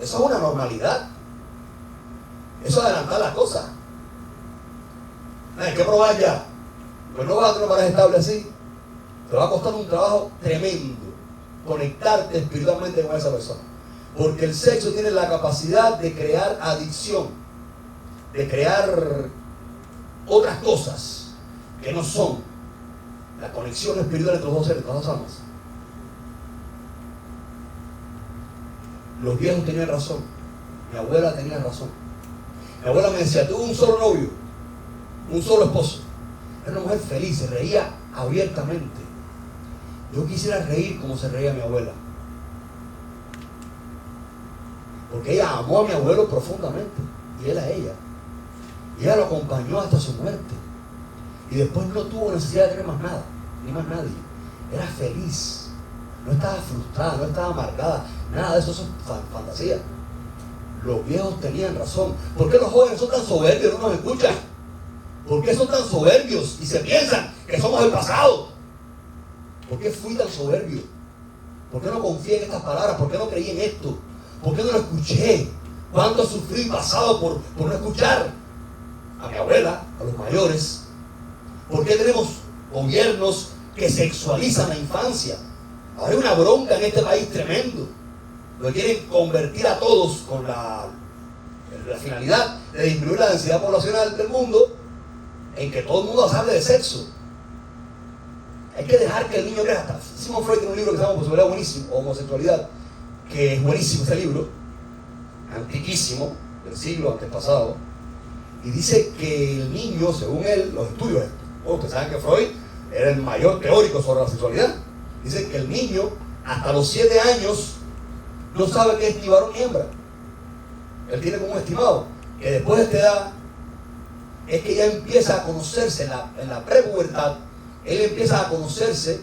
Eso es una normalidad. Eso es adelantar las cosas. Hay que probar ya. Pues no vas a tener una pareja estable así. Te va a costar un trabajo tremendo conectarte espiritualmente con esa persona. Porque el sexo tiene la capacidad de crear adicción, de crear otras cosas que no son la conexión espiritual entre los dos seres, entre las dos almas. Los viejos tenían razón. Mi abuela tenía razón. Mi abuela me decía, tuve un solo novio, un solo esposo. Era una mujer feliz, se reía abiertamente. Yo quisiera reír como se reía mi abuela. Porque ella amó a mi abuelo profundamente, y él a ella. Y ella lo acompañó hasta su muerte. Y después no tuvo necesidad de tener más nada, ni más nadie. Era feliz. No estaba frustrada, no estaba amargada. Nada de eso es fantasía. Los viejos tenían razón. ¿Por qué los jóvenes son tan soberbios y no nos escuchan? ¿Por qué son tan soberbios y se piensan que somos el pasado? ¿Por qué fui tan soberbio? ¿Por qué no confié en estas palabras? ¿Por qué no creí en esto? ¿Por qué no lo escuché? ¿Cuánto sufrí pasado por no escuchar a mi abuela, a los mayores? ¿Por qué tenemos gobiernos que sexualizan la infancia? Ahora hay una bronca en este país tremendo. Lo quieren convertir a todos con la finalidad de disminuir la densidad poblacional del mundo, en que todo el mundo hable de sexo. Hay que dejar que el niño crezca. Sigmund Freud tiene un libro que se llama Homosexualidad buenísimo, Homosexualidad, que es buenísimo ese libro, antiquísimo, del siglo antes pasado, y dice que el niño, según él, los estudios, ustedes saben que Freud era el mayor teórico sobre la sexualidad, dice que el niño hasta los 7 años no sabe qué es ni varón ni hembra. Él tiene como un estimado que después de esta edad es que ya empieza a conocerse en la prepubertad. Él empieza a conocerse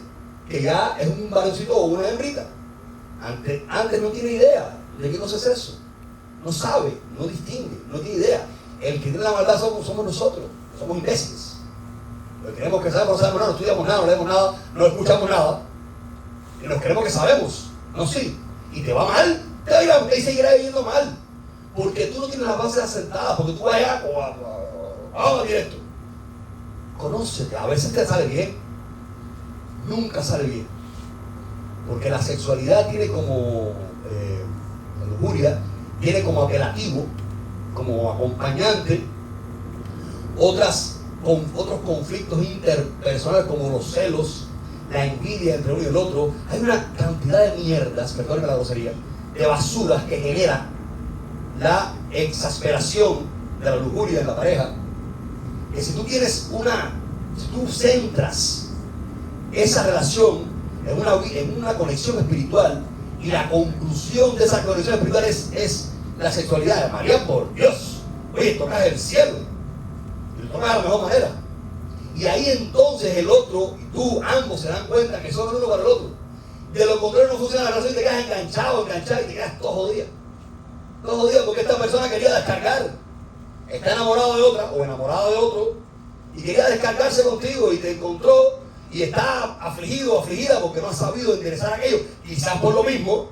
que ya es un varoncito o una hembrita. Antes no tiene idea de qué cosa es eso. No sabe, no distingue, no tiene idea. El que tiene la maldad somos nosotros, somos imbéciles. Porque creemos que sabemos, no sabemos nada, no estudiamos nada, no leemos nada, no escuchamos nada. Y nos creemos que sabemos. No, sí. Y te va mal, te va a ir a, y seguirá yendo mal. Porque tú no tienes las bases asentadas, porque tú vas allá, vamos directo. Conócete, a veces te sale bien, nunca sale bien. Porque la sexualidad tiene como, la lujuria, tiene como apelativo, como acompañante, otros conflictos interpersonales como los celos, la envidia entre uno y el otro. Hay una cantidad de mierdas, perdónenme la grosería, de basuras que generan la exasperación de la lujuria en la pareja, que si tú centras esa relación en una conexión espiritual, y la conclusión de esa conexión espiritual es la sexualidad. María, por Dios, oye, tocas el cielo, y lo tocas de la mejor manera. Y ahí entonces el otro y tú, ambos se dan cuenta que son el uno para el otro. De lo contrario no funciona la relación y te quedas enganchado y te quedas todo jodido. Todo jodido porque esta persona quería descargar. Está enamorado de otra o enamorado de otro y quería descargarse contigo y te encontró y está afligido o afligida porque no ha sabido enderezar aquello, quizás por lo mismo,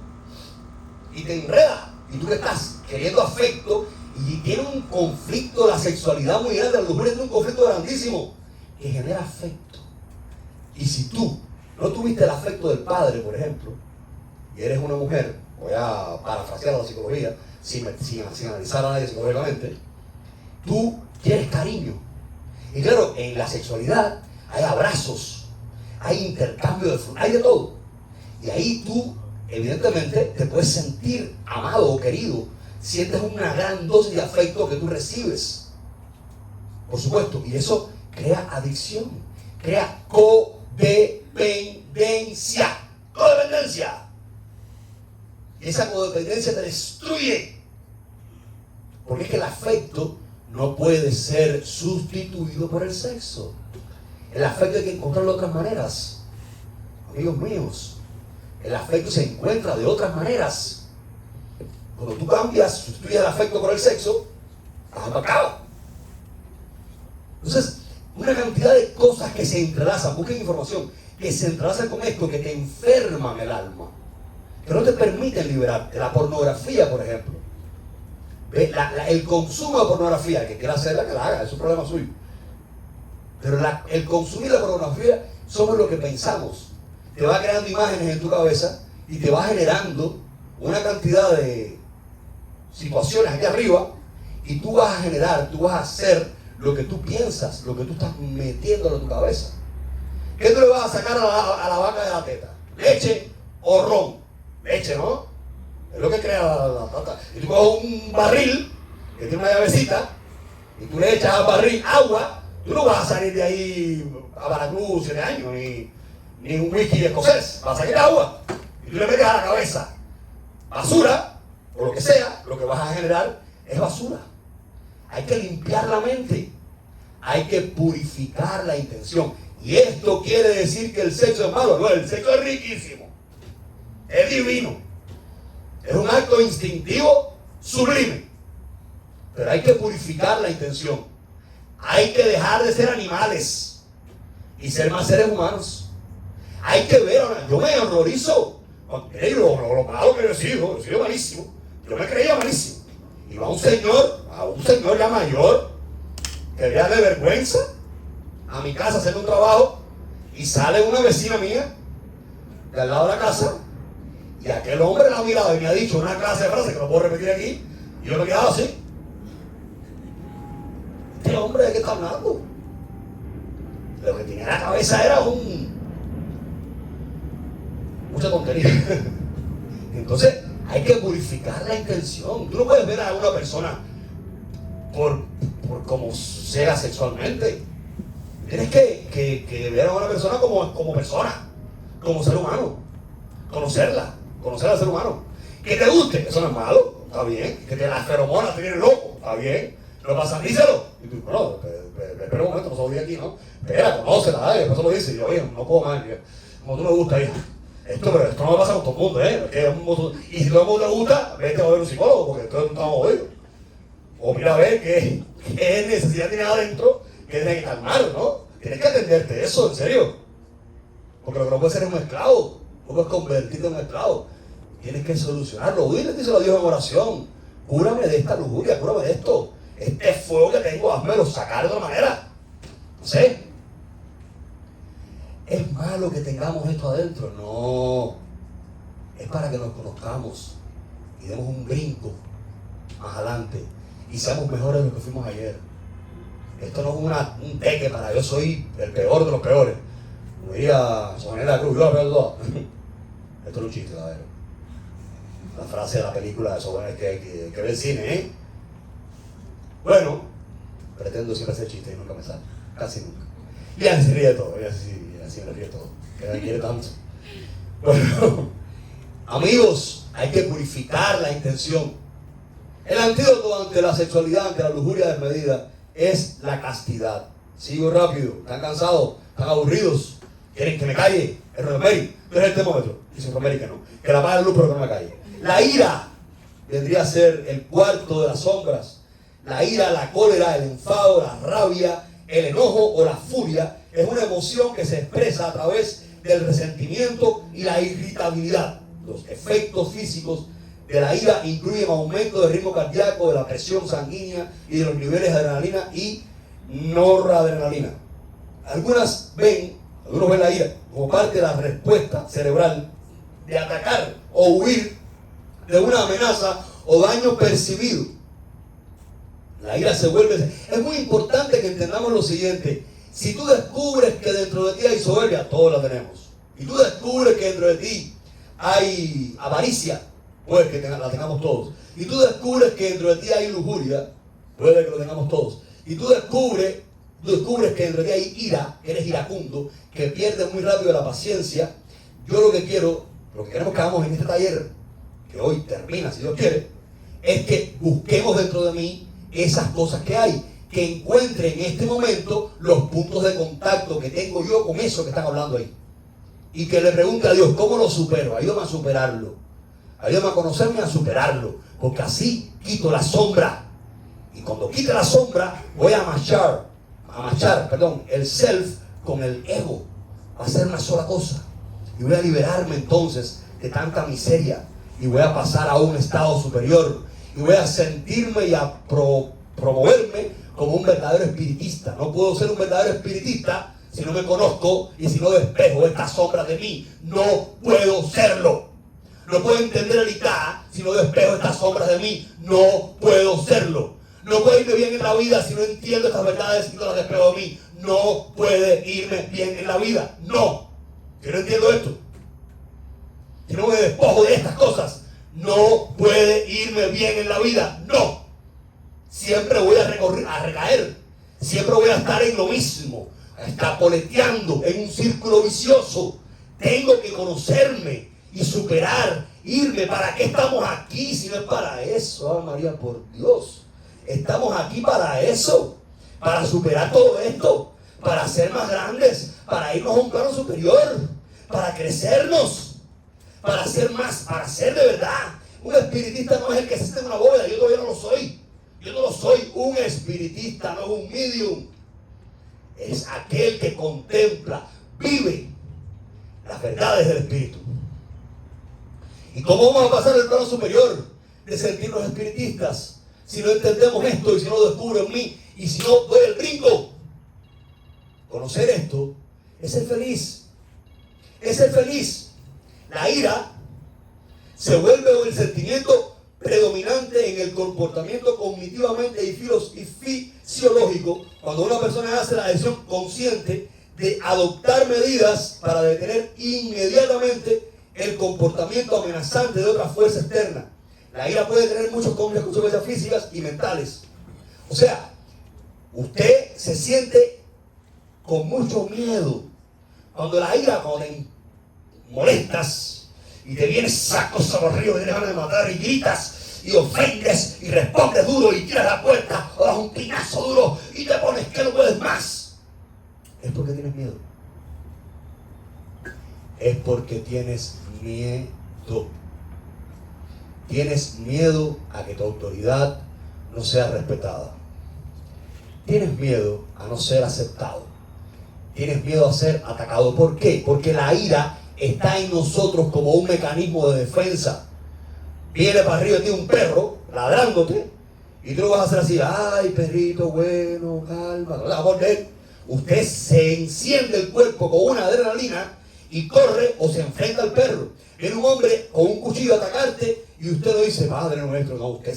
y te enreda. Y tú que estás queriendo afecto y tiene un conflicto, la sexualidad muy grande, la lujuria tiene un conflicto grandísimo que genera afecto. Y si tú no tuviste el afecto del padre, por ejemplo, y eres una mujer, voy a parafrasear la psicología sin analizar a nadie psicológicamente, tú quieres cariño. Y claro, en la sexualidad hay abrazos, hay intercambio de hay de todo. Y ahí tú, evidentemente, te puedes sentir amado o querido. Sientes una gran dosis de afecto que tú recibes. Por supuesto, y eso crea adicción, crea codependencia. Codependencia. Y esa codependencia te destruye. Porque es que el afecto no puede ser sustituido por el sexo. El afecto hay que encontrarlo de otras maneras. Amigos míos, el afecto se encuentra de otras maneras. Cuando tú cambias, sustituyes el afecto por el sexo, estás embarcado. Entonces, una cantidad de cosas que se entrelazan, busquen información, que se entrelazan con esto, que te enferman el alma, que no te permiten liberarte. La pornografía, por ejemplo. El consumo de pornografía, el que quiera hacerla, que la haga, es un problema suyo. Pero el consumir la pornografía somos lo que pensamos. Te va creando imágenes en tu cabeza y te va generando una cantidad de situaciones aquí arriba y tú vas a hacer lo que tú piensas, lo que tú estás metiendo en tu cabeza. ¿Qué tú le vas a sacar a la vaca de la teta? ¿Leche o ron? Leche, ¿no? Es lo que crea la tata. Y tú coges un barril que tiene una llavecita y tú le echas al barril agua. Tú no vas a salir de ahí a Veracruz 7 años, ni un whisky escocés. Vas a salir agua y tú le metes a la cabeza basura, o lo que sea, lo que vas a generar es basura. Hay que limpiar la mente, hay que purificar la intención. Y esto quiere decir que el sexo es malo. No, el sexo es riquísimo, es divino, es un acto instintivo sublime. Pero hay que purificar la intención. Hay que dejar de ser animales y ser más seres humanos. Hay que ver, yo me horrorizo con lo malo que yo he sido malísimo. Yo me creía malísimo. Y va un señor ya mayor, que debería de vergüenza, a mi casa a hacer un trabajo, y sale una vecina mía de al lado de la casa, y aquel hombre la ha mirado y me ha dicho una clase de frase que no puedo repetir aquí, y yo me he quedado así. Este hombre, ¿de qué está hablando? Lo que tenía en la cabeza era mucha tontería. Entonces, hay que purificar la intención. Tú no puedes ver a una persona por cómo sea sexualmente. Tienes que ver a una persona como persona, como ser humano. Conocer al ser humano. Que te guste, eso no es malo. Está bien. Que la feromona te viene loco. Está bien. No pasa, díselo. Y tú, no, espera un momento, no se aquí, ¿no? Espera, conócela, después se lo dice. Y yo, oye, no puedo más. Como tú me gusta, hija. Esto no me pasa con todo el mundo, y si todo el mundo le gusta, vete a ver un psicólogo, porque entonces no estamos jodidos. O mira a ver qué necesidad tienes adentro que tienes que calmar, ¿no? Tienes que atenderte eso, en serio. Porque lo que no puedes ser es un esclavo. No puedes convertirte en un esclavo. Tienes que solucionarlo. Díselo a Dios en oración. Cúrame de esta lujuria, cúrame de esto. Este fuego que tengo, házmelo sacar de otra manera. No sé. ¿Es malo que tengamos esto adentro? No. Es para que nos conozcamos y demos un brinco más adelante y seamos mejores de lo que fuimos ayer. Esto no es un teque para yo soy el peor de los peores. Como diría Sonia Cruz, yo la peor de todas. Esto es un chiste, a ver. La frase de la película de Sonia que ve el cine, ¿eh? Bueno, pretendo siempre hacer chistes y nunca me sale. Casi nunca. Y así se ríe de todo, así me ríe de todo. Que me quiere tanto. Bueno, amigos, hay que purificar la intención. El antídoto ante la sexualidad, ante la lujuria desmedida, es la castidad. Sigo rápido, están cansados, están aburridos, quieren que me calle. El Romeri, tú eres el termómetro. Dice Romeri que no, que la apague la luz pero que no me calle. La ira vendría a ser el cuarto de las sombras. La ira, la cólera, el enfado, la rabia, el enojo o la furia es una emoción que se expresa a través del resentimiento y la irritabilidad. Los efectos físicos de la ira incluyen aumento del ritmo cardíaco, de la presión sanguínea y de los niveles de adrenalina y noradrenalina. Algunos ven la ira como parte de la respuesta cerebral de atacar o huir de una amenaza o daño percibido. La ira se vuelve... Es muy importante que entendamos lo siguiente. Si tú descubres que dentro de ti hay soberbia, todos la tenemos. Y tú descubres que dentro de ti hay avaricia, puede que la tengamos todos. Y tú descubres que dentro de ti hay lujuria, puede que lo tengamos todos. Y tú descubres que dentro de ti hay ira, que eres iracundo, que pierdes muy rápido la paciencia. Yo lo que queremos que hagamos en este taller, que hoy termina si Dios quiere, es que busquemos dentro de mí esas cosas que hay, que encuentre en este momento los puntos de contacto que tengo yo con eso que están hablando ahí. Y que le pregunte a Dios, ¿cómo lo supero? Ayúdame a superarlo. Ayúdame a conocerme y a superarlo. Porque así quito la sombra. Y cuando quite la sombra, voy a machar el self con el ego. Va a ser una sola cosa. Y voy a liberarme entonces de tanta miseria. Y voy a pasar a un estado superior. Y voy a sentirme y a promoverme como un verdadero espiritista. No puedo ser un verdadero espiritista si no me conozco y si no despejo esta sombra de mí. No puedo serlo. No puedo entender el Icá si no despejo estas sombras de mí. No puedo serlo. No puedo irme bien en la vida si no entiendo estas verdades y no las despejo de mí. No puede irme bien en la vida. No. Si no entiendo esto, si no me despojo de estas cosas, no puede irme bien en la vida. No. Siempre voy a recaer. Siempre voy a estar en lo mismo. Escapoleteando en un círculo vicioso. Tengo que conocerme y superar, irme. ¿Para qué estamos aquí si no es para eso? Ah, María, por Dios. Estamos aquí para eso. Para superar todo esto. Para ser más grandes. Para irnos a un plano superior. Para crecernos. Para ser más, para ser de verdad. Un espiritista no es el que se siente en una bóveda. Yo todavía no lo soy. Yo no lo soy. Un espiritista no es un medium. Es aquel que contempla, vive las verdades del espíritu. ¿Y cómo vamos a pasar al plano superior de sentirnos espiritistas si no entendemos esto y si no lo descubro en mí y si no doy el brinco? Conocer esto es ser feliz. Es ser feliz. La ira se vuelve el sentimiento predominante en el comportamiento cognitivamente y fisiológico cuando una persona hace la decisión consciente de adoptar medidas para detener inmediatamente el comportamiento amenazante de otra fuerza externa. La ira puede tener muchas consecuencias físicas y mentales. O sea, usted se siente con mucho miedo cuando la ira, cuando te molestas y te vienes sacos a los ríos, tienes ganas de matar y gritas y ofendes y respondes duro y tiras la puerta o das un piñazo duro y te pones que no puedes más, es porque tienes miedo. Es porque tienes miedo. Tienes miedo a que tu autoridad no sea respetada. Tienes miedo a no ser aceptado. Tienes miedo a ser atacado. ¿Por qué? Porque la ira está en nosotros como un mecanismo de defensa. Viene para arriba de ti un perro ladrándote y tú lo vas a hacer así: ay, perrito bueno, calma, no te vas a morder. Usted se enciende el cuerpo con una adrenalina y corre o se enfrenta al perro. Viene un hombre con un cuchillo a atacarte y usted lo dice: Padre nuestro. No, usted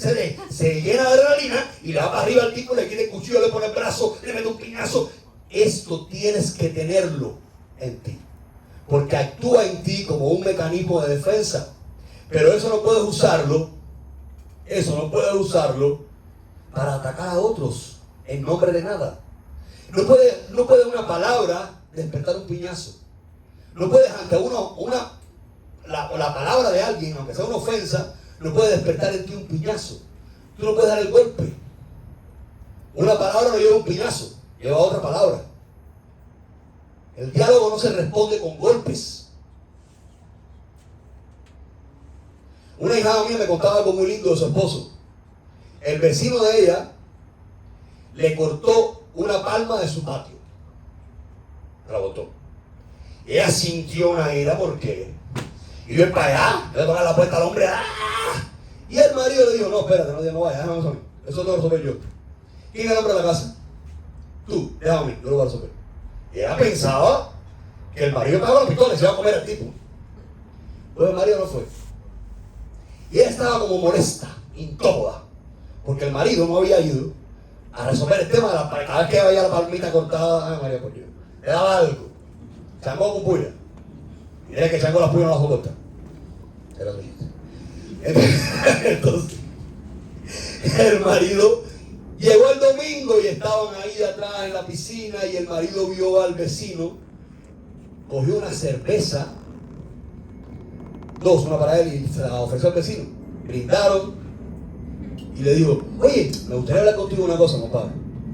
se llena de adrenalina y le va para arriba al tipo, le quita el cuchillo, le pone el brazo, le mete un piñazo. Esto tienes que tenerlo en ti, porque actúa en ti como un mecanismo de defensa. Pero eso no puedes usarlo para atacar a otros en nombre de nada. No puede una palabra despertar un piñazo. No puedes ante la palabra de alguien, aunque sea una ofensa, no puede despertar en ti un piñazo. Tú no puedes dar el golpe. Una palabra no lleva un piñazo, lleva otra palabra. El diálogo no se responde con golpes. Una hijada mía me contaba algo muy lindo de su esposo. El vecino de ella le cortó una palma de su patio. La botó. Y ella sintió una ira porque iba para allá, le toca la puerta al hombre. ¡Ah! Y el marido le dijo: no, espérate, no vayas, déjame a mí. Eso no lo resolver yo. ¿Quién es el hombre de la casa? Tú, déjame a mí, yo lo voy a resolver. Y ella pensaba que el marido pagó la pistola y se iba a comer al tipo. Pues el marido no fue. Y ella estaba como molesta, incómoda, porque el marido no había ido a resolver el tema de la palma. Cada vez que había la palmita cortada, ay María, por Dios, le daba algo. Changó con puya. Y era que changó las puyas no las soporta. Era lo mismo. Entonces, el marido llegó el domingo y estaban ahí atrás en la piscina y el marido vio al vecino, cogió una cerveza, una para él, y se la ofreció al vecino. Brindaron y le dijo: oye, me gustaría hablar contigo una cosa, compadre.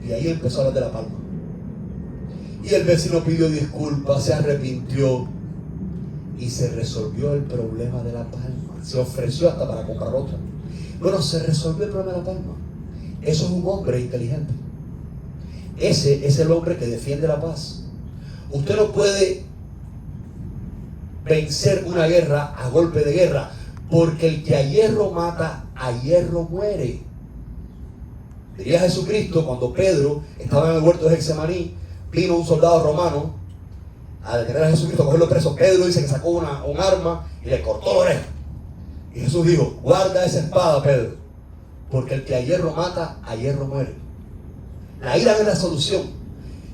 Y ahí empezó a hablar de la palma. Y el vecino pidió disculpas, se arrepintió y se resolvió el problema de la palma. Se ofreció hasta para comprar otra. Bueno, se resolvió el problema de la palma. Eso es un hombre inteligente. Ese es el hombre que defiende la paz. Usted no puede vencer una guerra a golpe de guerra, porque el que a hierro mata, a hierro muere. Diría Jesucristo, cuando Pedro estaba en el huerto de Getsemaní, vino un soldado romano a detener a Jesucristo, a cogerlo preso. Pedro dice que sacó un arma y le cortó la oreja. Y Jesús dijo: guarda esa espada, Pedro, porque el que a hierro mata, a hierro muere. La ira no es la solución.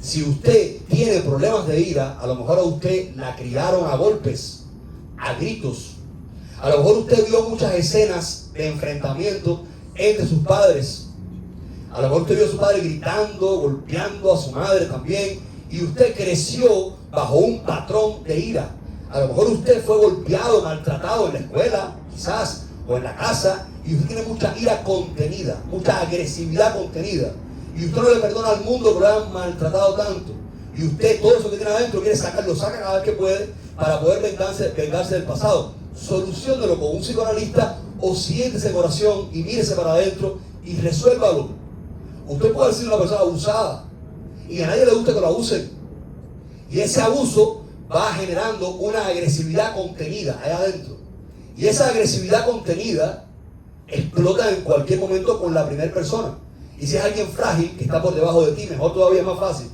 Si usted tiene problemas de ira, a lo mejor a usted la criaron a golpes, a gritos. A lo mejor usted vio muchas escenas de enfrentamiento entre sus padres. A lo mejor usted vio a su padre gritando, golpeando a su madre también, y usted creció bajo un patrón de ira. A lo mejor usted fue golpeado, maltratado en la escuela, quizás, o en la casa, y usted tiene mucha ira contenida, mucha agresividad contenida. Y usted no le perdona al mundo que lo han maltratado tanto. Y usted, todo eso que tiene adentro, quiere sacarlo, saca cada vez que puede para poder vengarse del pasado. Soluciónelo con un psicoanalista o siéntese en oración y mírese para adentro y resuélvalo. Usted puede ser una persona abusada y a nadie le gusta que lo abusen. Y ese abuso va generando una agresividad contenida allá adentro. Y esa agresividad contenida explota en cualquier momento con la primera persona. Y si es alguien frágil que está por debajo de ti, mejor todavía, es más fácil.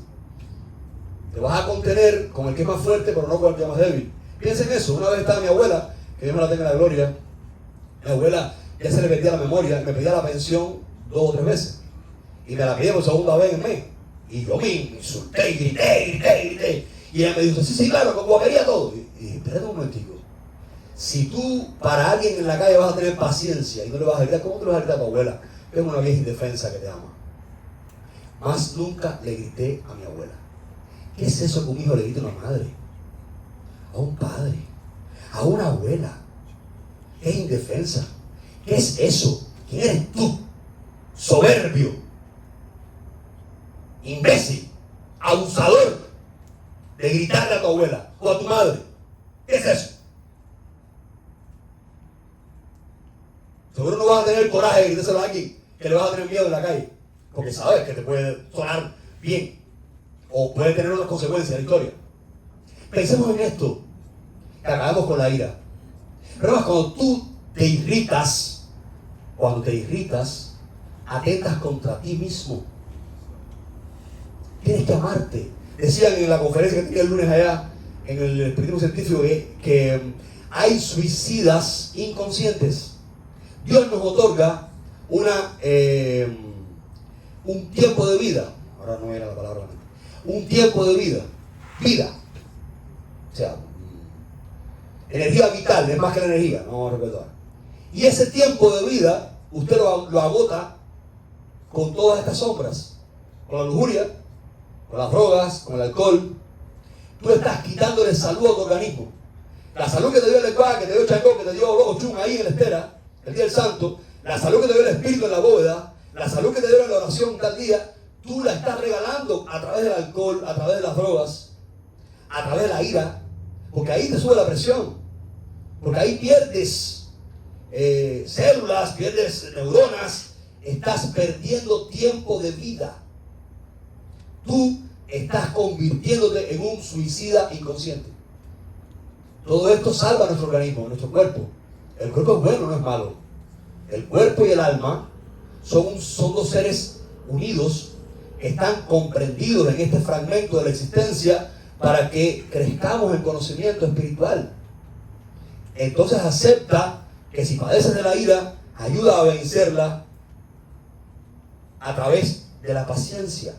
Te vas a contener con el que es más fuerte, pero no con el que es más débil. Piensen eso. Una vez estaba mi abuela, que Dios me la tenga en la gloria. Mi abuela ya se le perdía la memoria, me pedía la pensión 2 o 3 veces. Y me la pedía por segunda vez en el mes. Y yo me insulté y grité. Y ella me dijo: sí, claro, con guapería todo. Y dije: espérate un momentico. Si tú para alguien en la calle vas a tener paciencia y no le vas a gritar, ¿cómo te le vas a gritar a tu abuela? Es una vieja indefensa que te ama. Más nunca le grité a mi abuela. ¿Qué es eso que un hijo le grita a una madre? A un padre, a una abuela. Es indefensa. ¿Qué es eso? ¿Quién eres tú? Soberbio, imbécil, abusador, de gritarle a tu abuela o a tu madre. ¿Qué es eso? Seguro no vas a tener el coraje de gritárselo a alguien que le vas a tener miedo en la calle, porque sabes que te puede sonar bien o puede tener otras consecuencias en la historia. Pensemos en esto, que acabamos con la ira. Pero cuando tú te irritas, atentas contra ti mismo. Tienes que amarte. Decían en la conferencia que tenía el lunes allá, en el Espiritismo Científico, que hay suicidas inconscientes. Dios nos otorga un tiempo de vida. Ahora no era la palabra. Un tiempo de vida. Vida. O sea, energía vital, es más que la energía, no vamos a recordar. Y ese tiempo de vida, usted lo agota con todas estas sombras. Con la lujuria, con las drogas, con el alcohol. Tú estás quitándole salud a tu organismo. La salud que te dio el lenguaje, que te dio Changó, que te dio Lobo Chum ahí en la estera, el día del santo, la salud que te dio el espíritu en la bóveda, la salud que te dio en la oración tal día, tú la estás regalando a través del alcohol, a través de las drogas, a través de la ira, porque ahí te sube la presión, porque ahí pierdes células, pierdes neuronas, estás perdiendo tiempo de vida. Tú estás convirtiéndote en un suicida inconsciente. Todo esto salva a nuestro organismo, a nuestro cuerpo. El cuerpo es bueno, no es malo. El cuerpo y el alma son dos seres unidos que están comprendidos en este fragmento de la existencia para que crezcamos en conocimiento espiritual. Entonces acepta que si padeces de la ira, ayuda a vencerla a través de la paciencia.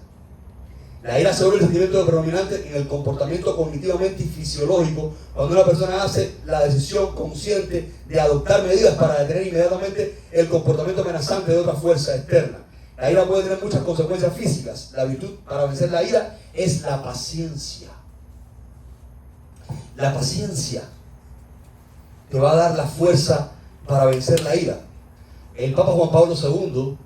La ira se vuelve el sentimiento predominante en el comportamiento cognitivamente y fisiológico cuando una persona hace la decisión consciente de adoptar medidas para detener inmediatamente el comportamiento amenazante de otra fuerza externa. La ira puede tener muchas consecuencias físicas. La virtud para vencer la ira es la paciencia. La paciencia te va a dar la fuerza para vencer la ira. El Papa Juan Pablo II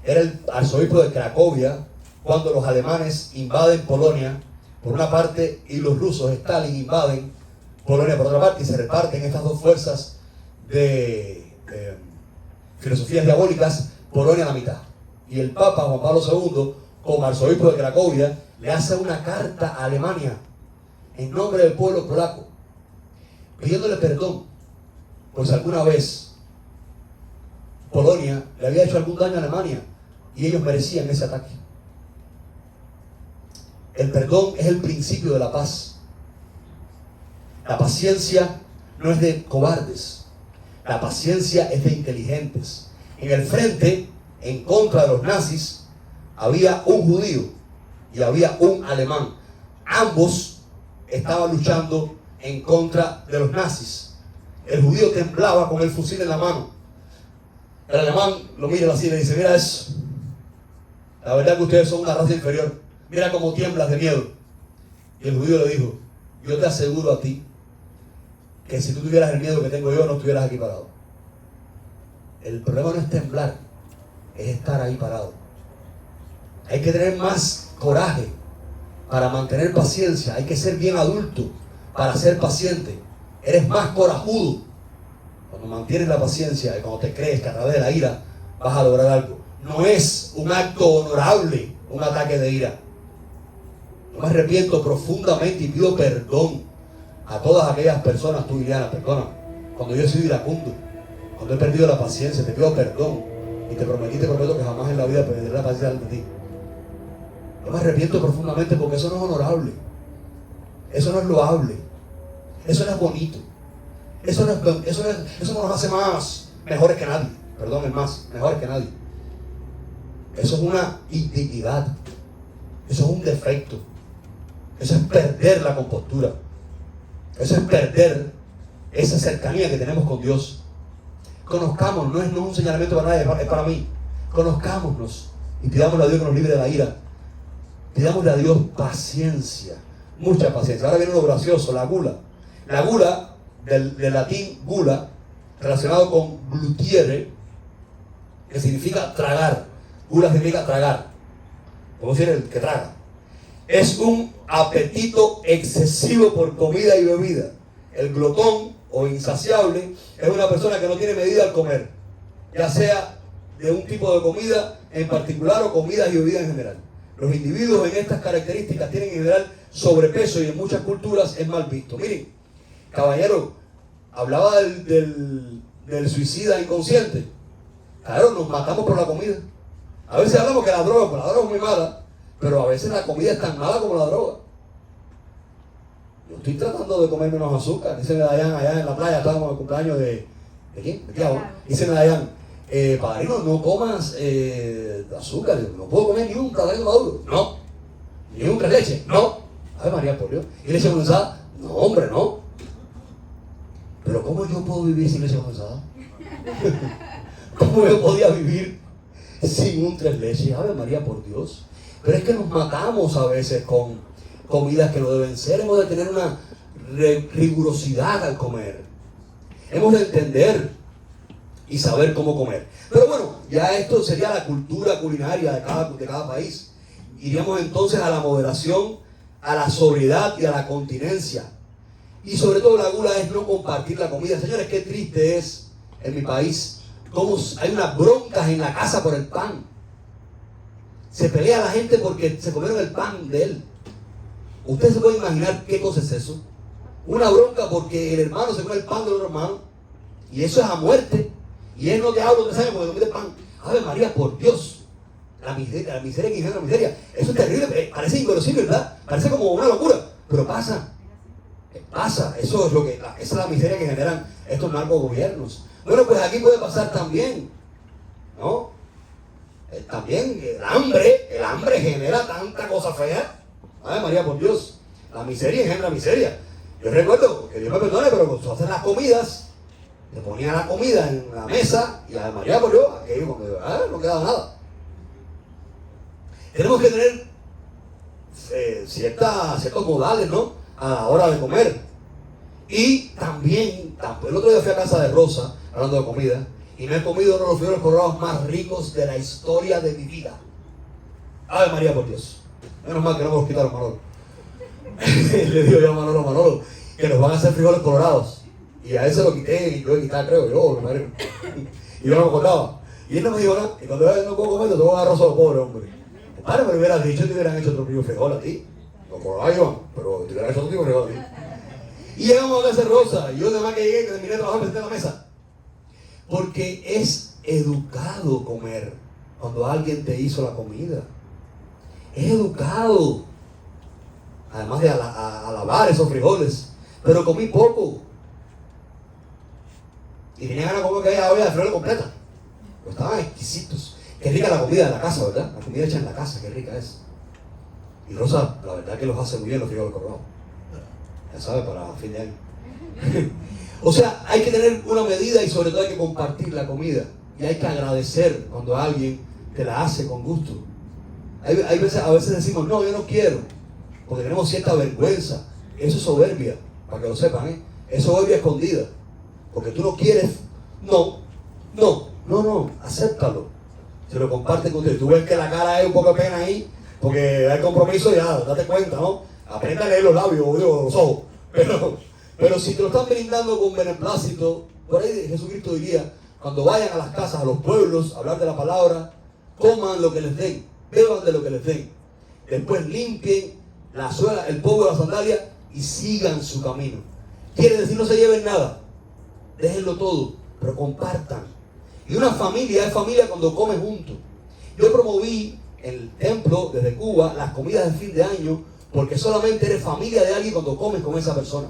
era el arzobispo de Cracovia cuando los alemanes invaden Polonia por una parte y los rusos, Stalin, invaden Polonia por otra parte y se reparten estas dos fuerzas de filosofías diabólicas, Polonia a la mitad. Y el Papa Juan Pablo II, como arzobispo de Cracovia, le hace una carta a Alemania en nombre del pueblo polaco, pidiéndole perdón, pues alguna vez Polonia le había hecho algún daño a Alemania y ellos merecían ese ataque. El perdón es el principio de la paz. La paciencia no es de cobardes. La paciencia es de inteligentes. En el frente, en contra de los nazis, había un judío y había un alemán. Ambos estaban luchando en contra de los nazis. El judío temblaba con el fusil en la mano. El alemán lo mira así y le dice: mira eso. La verdad que ustedes son una raza inferior. Mira cómo tiemblas de miedo. Y el judío le dijo: yo te aseguro a ti que si tú tuvieras el miedo que tengo yo, no estuvieras aquí parado. El problema no es temblar, es estar ahí parado. Hay que tener más coraje para mantener paciencia. Hay que ser bien adulto para ser paciente. Eres más corajudo cuando mantienes la paciencia y cuando te crees que a través de la ira vas a lograr algo. No es un acto honorable un ataque de ira. Yo me arrepiento profundamente y pido perdón a todas aquellas personas, tú, Liliana, perdona, cuando yo he sido iracundo, cuando he perdido la paciencia, te pido perdón y te prometo que jamás en la vida perderé la paciencia ante ti. Yo me arrepiento profundamente porque eso no es honorable, eso no es loable, eso no es bonito, eso no nos hace más mejores que nadie, perdón, es más, mejores que nadie. Eso es una indignidad, eso es un defecto. Eso es perder la compostura. Eso es perder esa cercanía que tenemos con Dios. Conozcámonos, no es un señalamiento para nadie, es para mí. Conozcámonos y pidámosle a Dios que nos libre de la ira. Pidámosle a Dios paciencia, mucha paciencia. Ahora viene lo gracioso, la gula. La gula, del latín gula, relacionado con glutiere, que significa tragar. Gula significa tragar. ¿Cómo decir el que traga? Es un apetito excesivo por comida y bebida. El glotón o insaciable es una persona que no tiene medida al comer, ya sea de un tipo de comida en particular o comidas y bebidas en general. Los individuos en estas características tienen en general sobrepeso y en muchas culturas es mal visto. Miren, caballero, hablaba del suicida inconsciente. Claro, nos matamos por la comida. A veces hablamos que la droga es muy mala, pero a veces la comida es tan mala como la droga. Yo estoy tratando de comer menos azúcar. Dice Dayan allá en la playa, estábamos en el cumpleaños ¿de quién? ¿De Tiago? Dice Dayan, padrino, no comas azúcar. Yo, no puedo comer ni un plátano maduro. No. Ni un tres leches. No. Ay, María, por Dios. ¿Y leche condensada? No, hombre, no. Pero ¿cómo yo puedo vivir sin leche condensada? ¿Cómo yo podía vivir sin un tres leches? Ave María, por Dios. Pero es que nos matamos a veces con comidas que no deben ser. Hemos de tener una rigurosidad al comer. Hemos de entender y saber cómo comer. Pero bueno, ya esto sería la cultura culinaria de cada país. Iríamos entonces a la moderación, a la sobriedad y a la continencia. Y sobre todo la gula es no compartir la comida. Señores, qué triste es en mi país cómo hay unas broncas en la casa por el pan. Se pelea la gente porque se comieron el pan de él. ¿Usted se puede imaginar qué cosa es eso? Una bronca porque el hermano se come el pan del otro hermano. Y eso es a muerte. Y él no te habla, no te sabe porque comiste el pan. Ave María, por Dios. La miseria que genera la miseria. Eso es terrible. Parece inverosímil, ¿verdad? Parece como una locura. Pero pasa. Pasa. Eso es esa es la miseria que generan estos narcogobiernos. Bueno, pues aquí puede pasar también. ¿No? También el hambre genera tanta cosa fea. Ave María, por Dios. La miseria genera miseria. Yo recuerdo, que Dios me perdone, pero cuando tú haces las comidas, te ponían la comida en la mesa y Ave María, por Dios, aquello como no quedaba nada. Tenemos que tener ciertos modales, ¿no? A la hora de comer. Y también, el otro día fui a casa de Rosa, hablando de comida, y me he comido uno de los frijoles colorados más ricos de la historia de mi vida. Ave María, por Dios. Menos mal que no me los quitaron, Manolo. Le digo yo a Manolo, que nos van a hacer frijoles colorados. Y a ese lo quité, y yo quité, creo, y yo no me acordaba. Y él no me dijo nada, y cuando yo no puedo comer, te voy a dar arroz a los pobres, hombre. Padre, me hubieras dicho, te hubieran hecho otro tipo de frijol a ti. Lo colorado, Iván, pero te hubieran hecho otro tipo de frijol a ti. Y llegamos a casa de Rosa, y yo además que llegué, que terminé de trabajar, me senté en la mesa. Porque es educado comer cuando alguien te hizo la comida. Es educado. Además de alabar esos frijoles. Pero comí poco. Y tenía ganas de comer que haya olla de frijoles completa. Pero estaban exquisitos. Qué rica la comida de la casa, ¿verdad? La comida hecha en la casa, qué rica es. Y Rosa, la verdad que los hace muy bien los frijoles colorados. Ya sabes, para fin de año. O sea, hay que tener una medida y sobre todo hay que compartir la comida. Y hay que agradecer cuando alguien te la hace con gusto. A veces decimos, no, yo no quiero, porque tenemos cierta vergüenza. Eso es soberbia, para que lo sepan, ¿eh? Es soberbia escondida. Porque tú no quieres, no, acéptalo. Se lo comparten contigo. Tú ves que la cara hay un poco de pena ahí, porque hay compromiso, ya, date cuenta, ¿no? Aprende a leer los labios, los ojos. Pero si te lo están brindando con beneplácito, por ahí Jesucristo diría, cuando vayan a las casas, a los pueblos, a hablar de la palabra, coman lo que les den, beban de lo que les den. Después limpien la suela, el polvo de la sandalia y sigan su camino. Quiere decir, no se lleven nada, déjenlo todo, pero compartan. Y una familia es familia cuando come juntos. Yo promoví en el templo desde Cuba las comidas de fin de año porque solamente eres familia de alguien cuando comes con esa persona.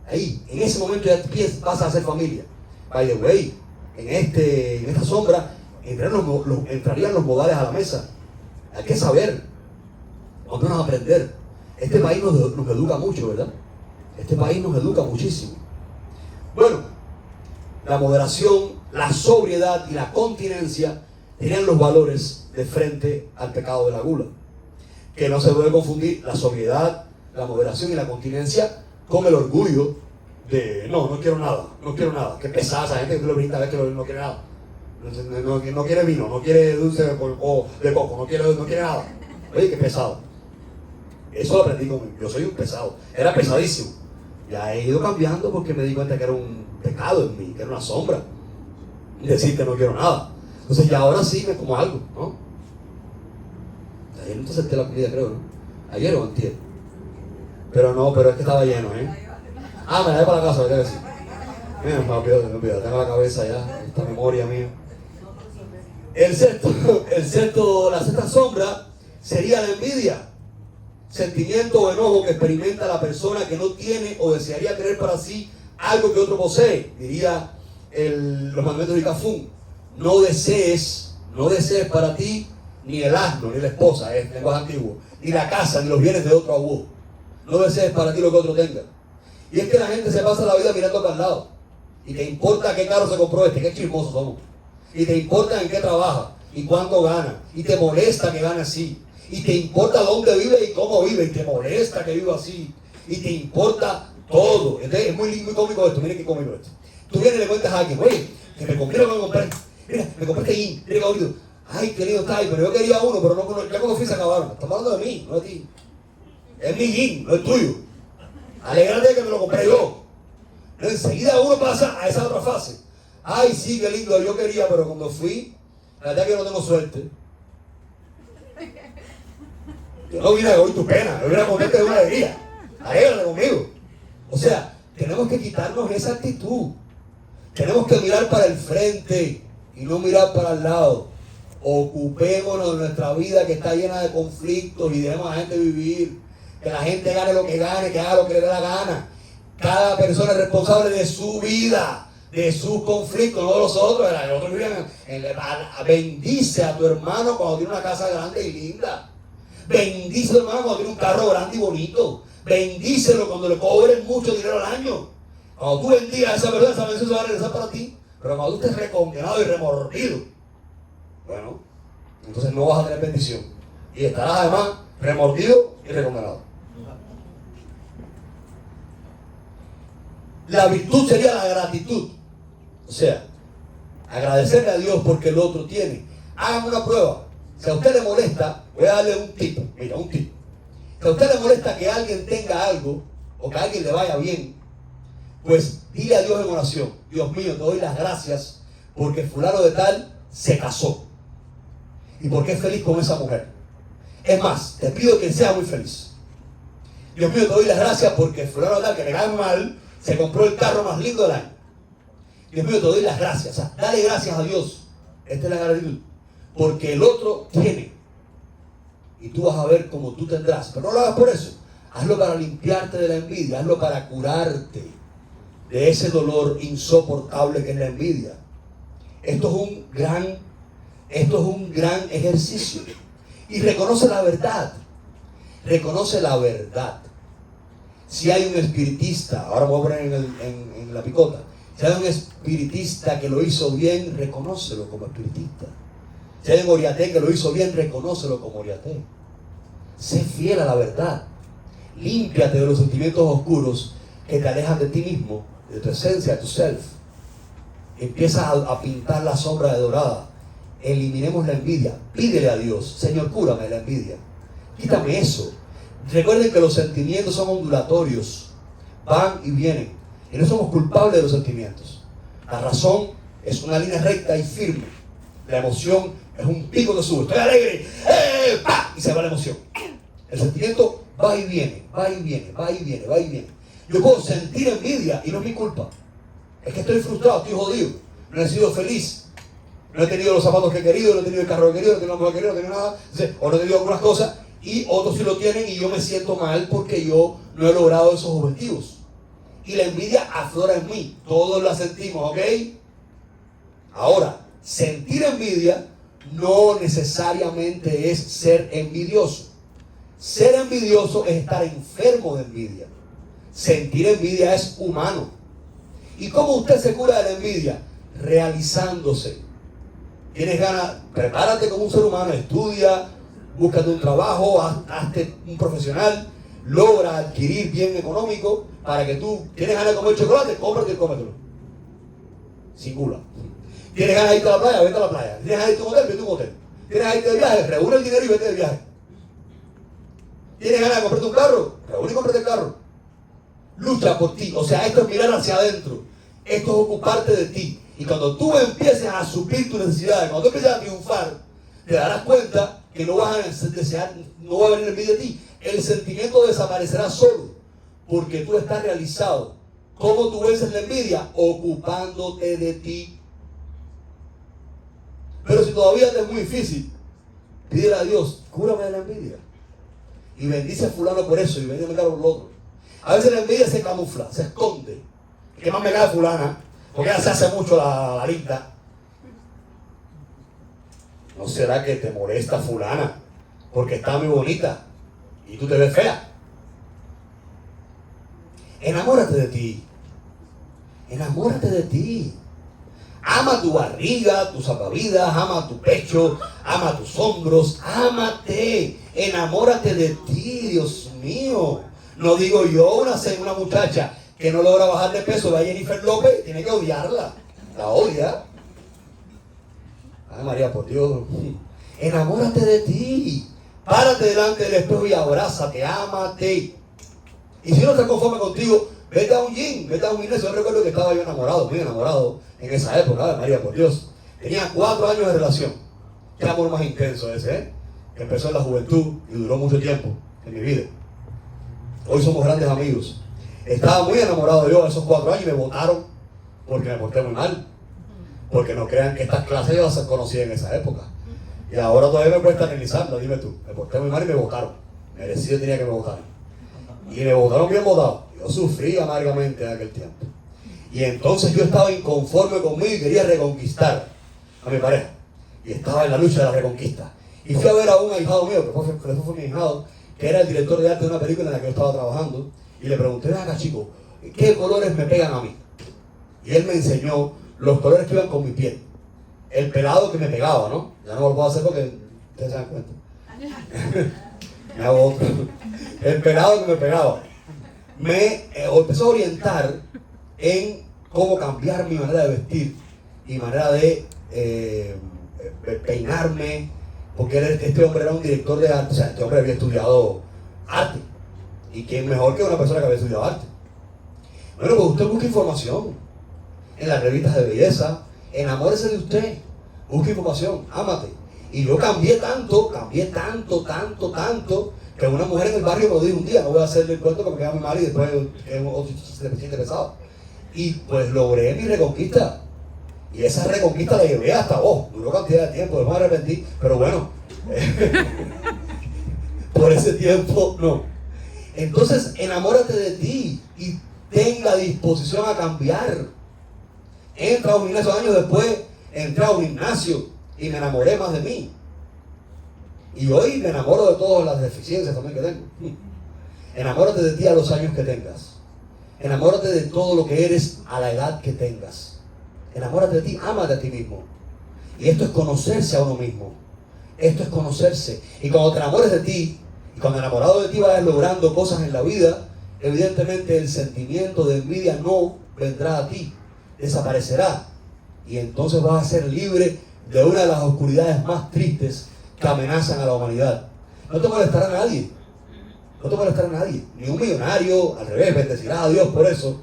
Ahí, en ese momento ya vas a ser familia. By the way, en esta sombra entrarían los modales a la mesa. Hay que saber, cuando nos aprender. Este país nos educa mucho, ¿verdad? Este país nos educa muchísimo. Bueno, la moderación, la sobriedad y la continencia serían los valores de frente al pecado de la gula. Que no se debe confundir la sobriedad, la moderación y la continencia con el orgullo de no quiero nada. Qué pesada esa gente que tú le brindas a ver que no quiere nada. No quiere vino, no quiere dulce de coco, no quiere nada. Oye, qué pesado. Eso lo aprendí conmigo. Yo soy un pesado. Era pesadísimo. Ya he ido cambiando porque me di cuenta que era un pecado en mí, que era una sombra. Decir que no quiero nada. Entonces ya ahora sí me como algo, ¿no? Ayer no te acepté la comida, creo, ¿no? Ayer o antier. Pero es que estaba lleno, ¿eh? Ah, me la llevé para la casa, ¿verdad que sí? Mira, me olvidé, tengo la cabeza ya, esta memoria mía. La sexta sombra sería la envidia. Sentimiento o enojo que experimenta la persona que no tiene o desearía tener para sí algo que otro posee. Diría los mandamientos de Icafún. No desees para ti ni el asno, ni la esposa, es lenguaje antiguo, ni la casa, ni los bienes de otro abuelo. No desees para ti lo que otro tenga. Y es que la gente se pasa la vida mirando para el lado. Y te importa qué carro se compró este, qué chismosos somos. Y te importa en qué trabaja, y cuánto gana. Y te molesta que gane así. Y te importa dónde vive y cómo vive. Y te molesta que viva así. Y te importa todo. Entonces es muy cómico esto. Miren qué cómico esto. Tú vienes y le cuentas a alguien, oye, que me compré lo que me compré. Mira, me compré este jean, mira qué bonito. Ay, qué lindo está ahí, pero yo quería uno, pero ya cuando fui se acabaron. Estamos hablando de mí, no de ti. Es mi jean, no es tuyo. Alegrate de que me lo compré yo. Enseguida uno pasa a esa otra fase. Ay, sí, qué lindo, yo quería, pero cuando fui, la verdad es que no tengo suerte. Yo no vine a oír tu pena, yo vine a ponerte de una alegría. Alégrate conmigo. O sea, tenemos que quitarnos esa actitud. Tenemos que mirar para el frente y no mirar para el lado. Ocupémonos de nuestra vida que está llena de conflictos y dejemos a la gente vivir. Que la gente gane lo que gane, que haga lo que le dé la gana. Cada persona es responsable de su vida, de sus conflictos, no de los otros. Los otros viven bendice a tu hermano cuando tiene una casa grande y linda. Bendice a tu hermano cuando tiene un carro grande y bonito. Bendícelo cuando le cobren mucho dinero al año. Cuando tú bendigas a esa persona, esa bendición se va a regresar para ti. Pero cuando tú estés recondenado y remordido, bueno, entonces no vas a tener bendición. Y estarás además remordido y recondenado. La virtud sería la gratitud. O sea, agradecerle a Dios porque el otro tiene. Hagan una prueba. Si a usted le molesta, voy a darle un tip. Mira, un tip. Si a usted le molesta que alguien tenga algo o que a alguien le vaya bien, pues dile a Dios en oración: Dios mío, te doy las gracias porque fulano de tal se casó y porque es feliz con esa mujer. Es más, te pido que sea muy feliz. Dios mío, te doy las gracias porque fulano de tal, que me cae mal, se compró el carro más lindo del año. Dios mío, te doy las gracias. O sea, dale gracias a Dios. Esta es la gratitud. Porque el otro tiene. Y tú vas a ver cómo tú tendrás. Pero no lo hagas por eso. Hazlo para limpiarte de la envidia. Hazlo para curarte de ese dolor insoportable que es la envidia. Esto es un gran ejercicio. Y reconoce la verdad. Reconoce la verdad. Si hay un espiritista, ahora me voy a poner en la picota, si hay un espiritista que lo hizo bien, reconócelo como espiritista. Si hay un oriaté que lo hizo bien, reconócelo como oriaté. Sé fiel a la verdad. Límpiate de los sentimientos oscuros que te alejan de ti mismo, de tu esencia, de tu self. Empieza a pintar la sombra de dorada. Eliminemos la envidia. Pídele a Dios: Señor, cúrame de la envidia. Quítame eso. Recuerden que los sentimientos son ondulatorios, van y vienen, y no somos culpables de los sentimientos. La razón es una línea recta y firme. La emoción es un pico que sube. Estoy alegre, ¡pah! Y se va la emoción. El sentimiento va y viene, va y viene, va y viene, va y viene. Yo puedo sentir envidia y no es mi culpa. Es que estoy frustrado, estoy jodido, no he sido feliz. No he tenido los zapatos que he querido, no he tenido el carro que he querido, no he tenido la mujer que he querido, no he tenido nada, o no he tenido algunas cosas. Y otros sí lo tienen y yo me siento mal porque yo no he logrado esos objetivos. Y la envidia aflora en mí. Todos la sentimos, ¿ok? Ahora, sentir envidia no necesariamente es ser envidioso. Ser envidioso es estar enfermo de envidia. Sentir envidia es humano. ¿Y cómo usted se cura de la envidia? Realizándose. ¿Tienes ganas? Prepárate como un ser humano, estudia, búscate un trabajo, hazte un profesional, logra adquirir bien económico para que tú tienes ganas de comer chocolate, cómprate y cómetelo. Sin gula. ¿Tienes ganas de irte a la playa? Vete a la playa. ¿Tienes ganas de irte a un hotel? Vete a un hotel. ¿Tienes ganas de irte de viaje? Reúne el dinero y vete de viaje. ¿Tienes ganas de comprarte un carro? Reúne y cómprate el carro. Lucha por ti. O sea, esto es mirar hacia adentro. Esto es ocuparte de ti. Y cuando tú empieces a suplir tus necesidades, cuando tú empieces a triunfar, te darás cuenta que no vas a desear, no va a venir envidia de ti. El sentimiento desaparecerá solo, porque tú estás realizado. ¿Cómo tú vences la envidia? Ocupándote de ti. Pero si todavía te es muy difícil, pídele a Dios, cúrame de la envidia. Y bendice a fulano por eso, y bendice a por lo otro. A veces la envidia se camufla, se esconde. ¿Qué más me cae fulana? Porque ella se hace mucho la linda. ¿No será que te molesta fulana? Porque está muy bonita y tú te ves fea. Enamórate de ti. Enamórate de ti. Ama tu barriga, tus salvavidas, ama tu pecho, ama tus hombros, ámate. Enamórate de ti, Dios mío. No digo yo, una muchacha que no logra bajar de peso, va a Jennifer López, tiene que odiarla. La odia. Ay, María, por Dios. Enamórate de ti. Párate delante del espejo y abrázate, ámate. Y si no estás conforme contigo, vete a un gym, vete a un gimnasio. Yo recuerdo que estaba yo enamorado, muy enamorado en esa época. Ay, María, por Dios. Tenía 4 años de relación. Qué amor más intenso ese, ¿eh? Que empezó en la juventud y duró mucho tiempo en mi vida. Hoy somos grandes amigos. Estaba muy enamorado yo esos 4 años y me botaron porque me porté muy mal. Porque no crean que estas clases yo las conocí en esa época. Y ahora todavía me cuesta analizarlo, dime tú. Me porté muy mal y me botaron. Merecido tenía que me votaran. Y me votaron bien votado. Yo sufrí amargamente en aquel tiempo. Y entonces yo estaba inconforme conmigo y quería reconquistar a mi pareja. Y estaba en la lucha de la reconquista. Y fui a ver a un ahijado mío, que fue mi ahijado, que era el director de arte de una película en la que yo estaba trabajando. Y le pregunté, ven acá, chico, ¿qué colores me pegan a mí? Y él me enseñó los colores que iban con mi piel. El pelado que me pegaba, ¿no? Ya no lo puedo hacer porque ustedes se dan cuenta. Me hago otro. El pelado que me pegaba. Me empezó a orientar en cómo cambiar mi manera de vestir y manera de peinarme, porque este hombre era un director de arte. O sea, este hombre había estudiado arte. ¿Y quién mejor que una persona que había estudiado arte? Bueno, pues usted busca información en las revistas de belleza. Enamórese de usted. Busca información. Ámate. Y yo cambié tanto, que una mujer en el barrio me lo dijo un día. No voy a hacerle el cuento que me queda muy mal y después otro se siente pesado. Y pues logré mi reconquista. Y esa reconquista la llevé hasta vos. Duró cantidad de tiempo, después me arrepentí. Pero bueno, por ese tiempo no. Entonces enamórate de ti y ten la disposición a cambiar. Entra a un gimnasio, años después entré a un gimnasio y me enamoré más de mí. Y hoy me enamoro de todas las deficiencias también que tengo. Enamórate de ti a los años que tengas. Enamórate de todo lo que eres a la edad que tengas. Enamórate de ti, ámate a ti mismo. Y esto es conocerse a uno mismo. Esto es conocerse. Y cuando te enamores de ti, y cuando enamorado de ti vayas logrando cosas en la vida, evidentemente el sentimiento de envidia no vendrá a ti, desaparecerá. Y entonces vas a ser libre de una de las oscuridades más tristes que amenazan a la humanidad. No te molestará a nadie. No te molestará a nadie. Ni un millonario, al revés, bendecirás a Dios por eso,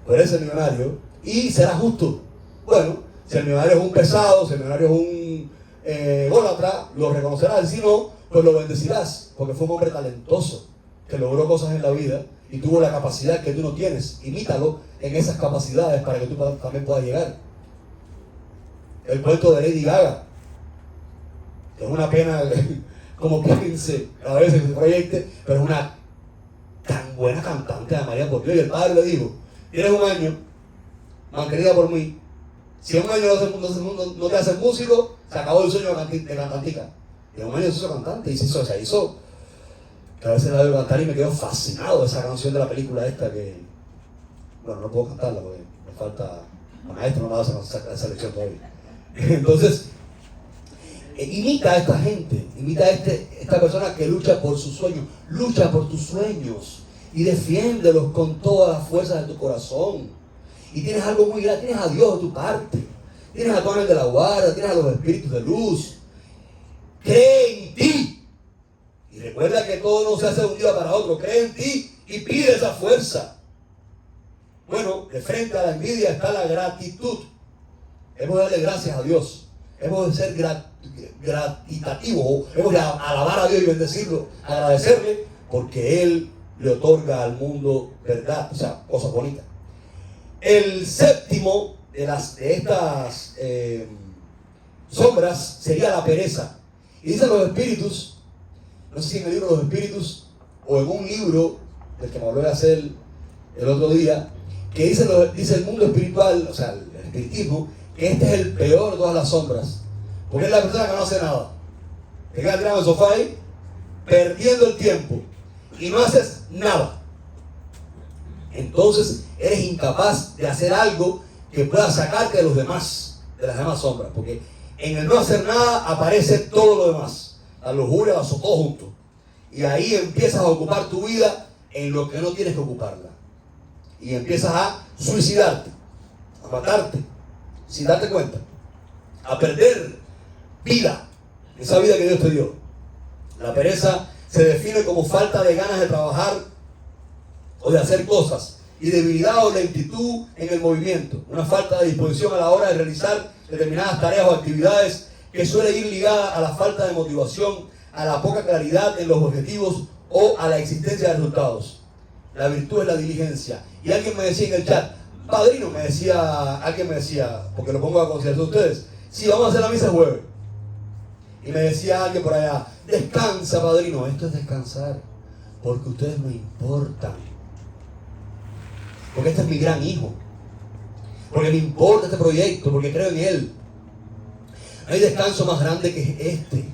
por ese millonario, y será justo. Bueno, si el millonario es un pesado, si el millonario es un gólatra, lo reconocerás. Si no, pues lo bendecirás, porque fue un hombre talentoso, que logró cosas en la vida y tuvo la capacidad que tú no tienes. Imítalo en esas capacidades para que tú también puedas llegar. El cuento de Lady Gaga, que es una pena como piense a veces que se proyecte, pero es una tan buena cantante de María por Dios. Y el padre le dijo, tienes un año, mantenida por mí, si en un año no te haces músico, se acabó el sueño de cantantica. Y en un año se hizo cantante y se hizo, que a veces la veo cantar y me quedo fascinado de esa canción de la película esta que, bueno, no puedo cantarla porque me falta, la maestra no me ha dado esa lección todavía. Entonces, imita a esta gente, imita a esta persona que lucha por sus sueños. Lucha por tus sueños y defiéndelos con todas las fuerzas de tu corazón. Y tienes algo muy grande, tienes a Dios de tu parte. tienes a tu ángel de la guarda, tienes a los espíritus de luz. Cree en ti. Y recuerda que todo no se hace de un día para otro. Cree en ti y pide esa fuerza. Bueno, de frente a la envidia está la gratitud. Hemos de darle gracias a Dios. Hemos de ser gratitativos. Hemos de alabar a Dios y bendecirlo, agradecerle, porque Él le otorga al mundo verdad, o sea, cosas bonitas. El séptimo de estas sombras sería la pereza. Y dicen los espíritus, no sé si en el libro de los espíritus o en un libro del que me habló de hacer el otro día, que dice el mundo espiritual, o sea, el espiritismo, que este es el peor de todas las sombras, porque es la persona que no hace nada. Te quedas tirado en el sofá ahí, perdiendo el tiempo, y no haces nada. Entonces eres incapaz de hacer algo que pueda sacarte de los demás, de las demás sombras, porque en el no hacer nada aparece todo lo demás, la lujuria, todo junto, y ahí empiezas a ocupar tu vida en lo que no tienes que ocuparla, y empiezas a suicidarte, a matarte, sin darte cuenta, a perder vida, esa vida que Dios te dio. La pereza se define como falta de ganas de trabajar o de hacer cosas, y debilidad o lentitud en el movimiento, una falta de disposición a la hora de realizar determinadas tareas o actividades, que suele ir ligada a la falta de motivación, a la poca claridad en los objetivos o a la existencia de resultados. La virtud es la diligencia. Y alguien me decía en el chat, padrino, alguien me decía, porque lo pongo a consideración de ustedes, sí, vamos a hacer la misa el jueves. Y me decía alguien por allá, descansa, padrino. Esto es descansar, porque ustedes me importan. Porque este es mi gran hijo. Porque me importa este proyecto, porque creo en él. No hay descanso más grande que este.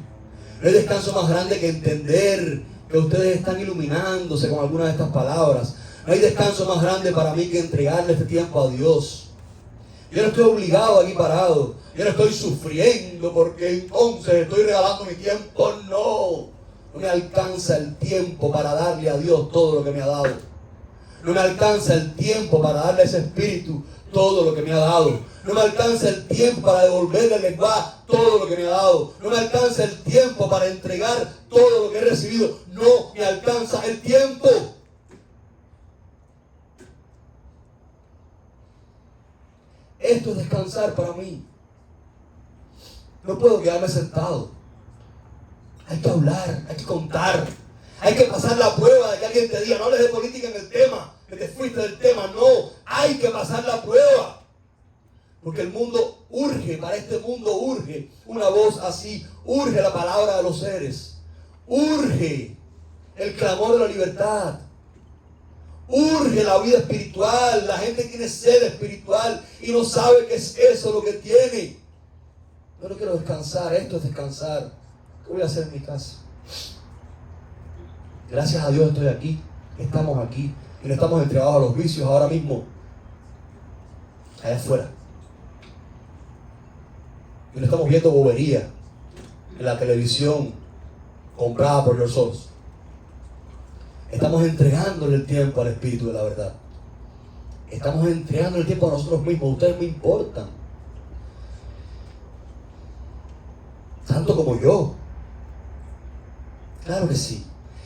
No hay descanso más grande que entender que ustedes están iluminándose con algunas de estas palabras. No hay descanso más grande para mí que entregarle este tiempo a Dios. Yo no estoy obligado aquí parado. Yo no estoy sufriendo porque entonces estoy regalando mi tiempo. No. No me alcanza el tiempo para darle a Dios todo lo que me ha dado. No me alcanza el tiempo para darle a ese espíritu todo lo que me ha dado. No me alcanza el tiempo para devolverle al lenguaje todo lo que me ha dado. No me alcanza el tiempo para entregar todo lo que he recibido. No me alcanza el tiempo. Esto es descansar para mí. No puedo quedarme sentado. Hay que hablar, hay que contar. Hay que pasar la prueba de que alguien te diga, no hables de política en el tema, que te fuiste del tema. No, hay que pasar la prueba. Porque el mundo urge, para este mundo urge una voz así. Urge la palabra de los seres. Urge el clamor de la libertad. Urge la vida espiritual. La gente tiene sed espiritual y no sabe qué es eso lo que tiene. Yo no quiero descansar, esto es descansar. ¿Qué voy a hacer en mi casa? Gracias a Dios estoy aquí, estamos aquí y no estamos entregados a los vicios ahora mismo, allá afuera. Y no estamos viendo bobería en la televisión comprada por los ojos. Estamos entregándole el tiempo al Espíritu de la verdad. Estamos entregando el tiempo a nosotros mismos. Ustedes me importan. Tanto como yo. Claro que sí.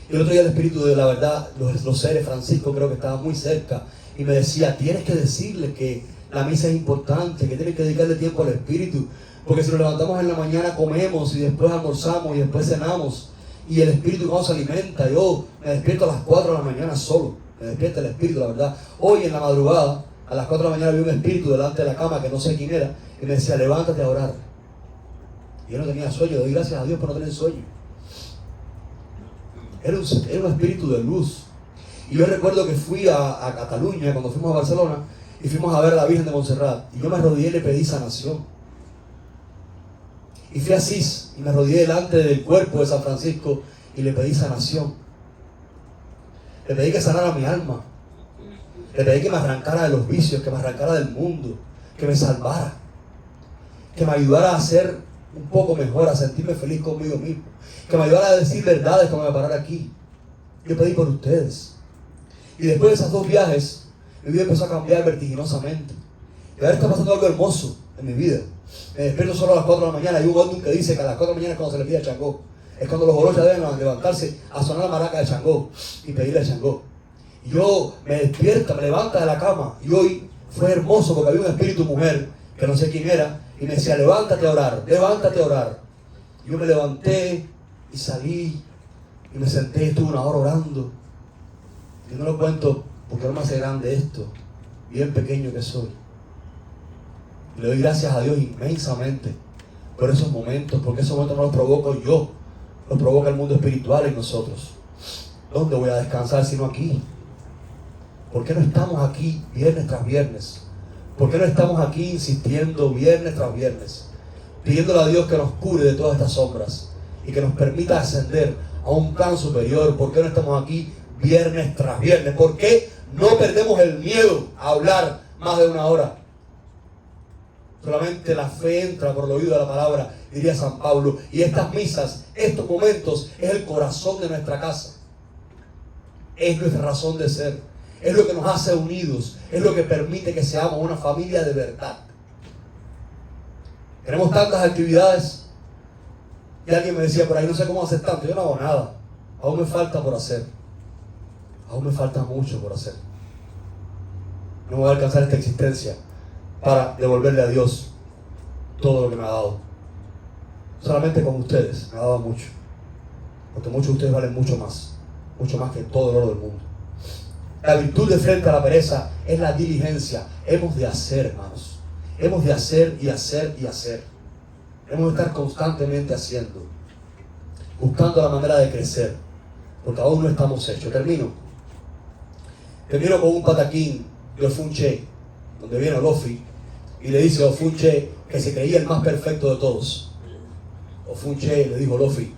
Y el otro día el Espíritu de la verdad, los seres, Francisco creo que estaba muy cerca, y me decía, tienes que decirle que la misa es importante, que tienes que dedicarle tiempo al Espíritu, porque si nos levantamos en la mañana comemos y después almorzamos y después cenamos, y el Espíritu no se alimenta. Yo me despierto a las 4 de la mañana solo, me despierta el Espíritu, la verdad. Hoy en la madrugada, a las 4 de la mañana, vi un espíritu delante de la cama que no sé quién era, y me decía, levántate a orar. Y yo no tenía sueño, doy gracias a Dios por no tener sueño. Era un espíritu de luz. Y yo recuerdo que fui a Cataluña, cuando fuimos a Barcelona, y fuimos a ver a la Virgen de Montserrat, y yo me arrodillé y le pedí sanación. Y fui a Asís y me arrodillé delante del cuerpo de San Francisco y le pedí sanación. Le pedí que sanara mi alma. Le pedí que me arrancara de los vicios, que me arrancara del mundo, que me salvara, que me ayudara a ser un poco mejor, a sentirme feliz conmigo mismo, que me ayudara a decir verdades cuando me parara aquí. Yo pedí por ustedes. Y después de esos 2 viajes, mi vida empezó a cambiar vertiginosamente. Y ahora está pasando algo hermoso en mi vida. Me despierto solo a las 4 de la mañana. Hay un orden que dice que a las 4 de la mañana es cuando se le pide a Changó. Es cuando los orochas deben levantarse a sonar la maraca de Changó y pedirle a Changó. Y yo me despierto, me levanto de la cama. Y hoy fue hermoso porque había un espíritu mujer, que no sé quién era, y me decía, levántate a orar, levántate a orar. Y yo me levanté y salí y me senté, estuve una hora orando. Y no lo cuento porque no me hace grande esto, bien pequeño que soy. Y le doy gracias a Dios inmensamente por esos momentos, porque esos momentos no los provoco yo, los provoca el mundo espiritual en nosotros. ¿Dónde voy a descansar sino aquí? ¿Por qué no estamos aquí viernes tras viernes? ¿Por qué no estamos aquí insistiendo viernes tras viernes? Pidiéndole a Dios que nos cure de todas estas sombras y que nos permita ascender a un plan superior. ¿Por qué no estamos aquí viernes tras viernes? ¿Por qué no perdemos el miedo a hablar más de una hora? Solamente la fe entra por el oído de la palabra, diría San Pablo. Y estas misas, estos momentos, es el corazón de nuestra casa. Es nuestra razón de ser. Es lo que nos hace unidos. Es lo que permite que seamos una familia de verdad. Tenemos tantas actividades. Y alguien me decía por ahí, no sé cómo hacer tanto. Yo no hago nada. Aún me falta por hacer. Aún me falta mucho por hacer. No voy a alcanzar esta existencia para devolverle a Dios todo lo que me ha dado. Solamente con ustedes me ha dado mucho. Porque muchos de ustedes valen mucho más que todo el oro del mundo. La virtud de frente a la pereza es la diligencia. Hemos de hacer, hermanos. Hemos de hacer y hacer y hacer. Hemos de estar constantemente haciendo, buscando la manera de crecer, porque aún no estamos hechos. Termino con un pataquín de Ofunche, donde viene Olofi y le dice a Ofunche que se creía el más perfecto de todos. Ofunche le dijo a Olofi,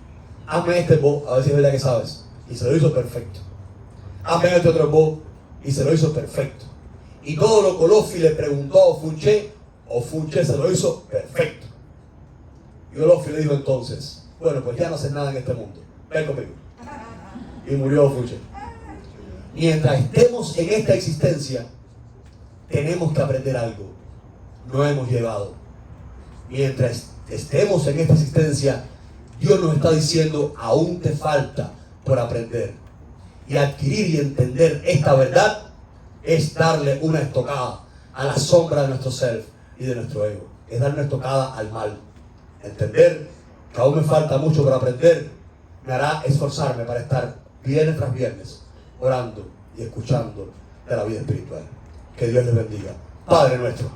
hazme este bo, a ver si es verdad que sabes. Y se lo hizo perfecto. Hazme este otro bo, y se lo hizo perfecto. Y todo lo que Olofi le preguntó a Ofunche se lo hizo perfecto. Y Olofi le dijo entonces, bueno, pues ya no haces nada en este mundo, ven conmigo. Y murió Ofunche. Mientras estemos en esta existencia, tenemos que aprender algo. No hemos llegado. Mientras estemos en esta existencia, Dios nos está diciendo, aún te falta por aprender. Y adquirir y entender esta verdad es darle una estocada a la sombra de nuestro self y de nuestro ego. Es darle una estocada al mal. Entender que aún me falta mucho por aprender me hará esforzarme para estar viernes tras viernes orando y escuchando de la vida espiritual. Que Dios les bendiga. Padre nuestro.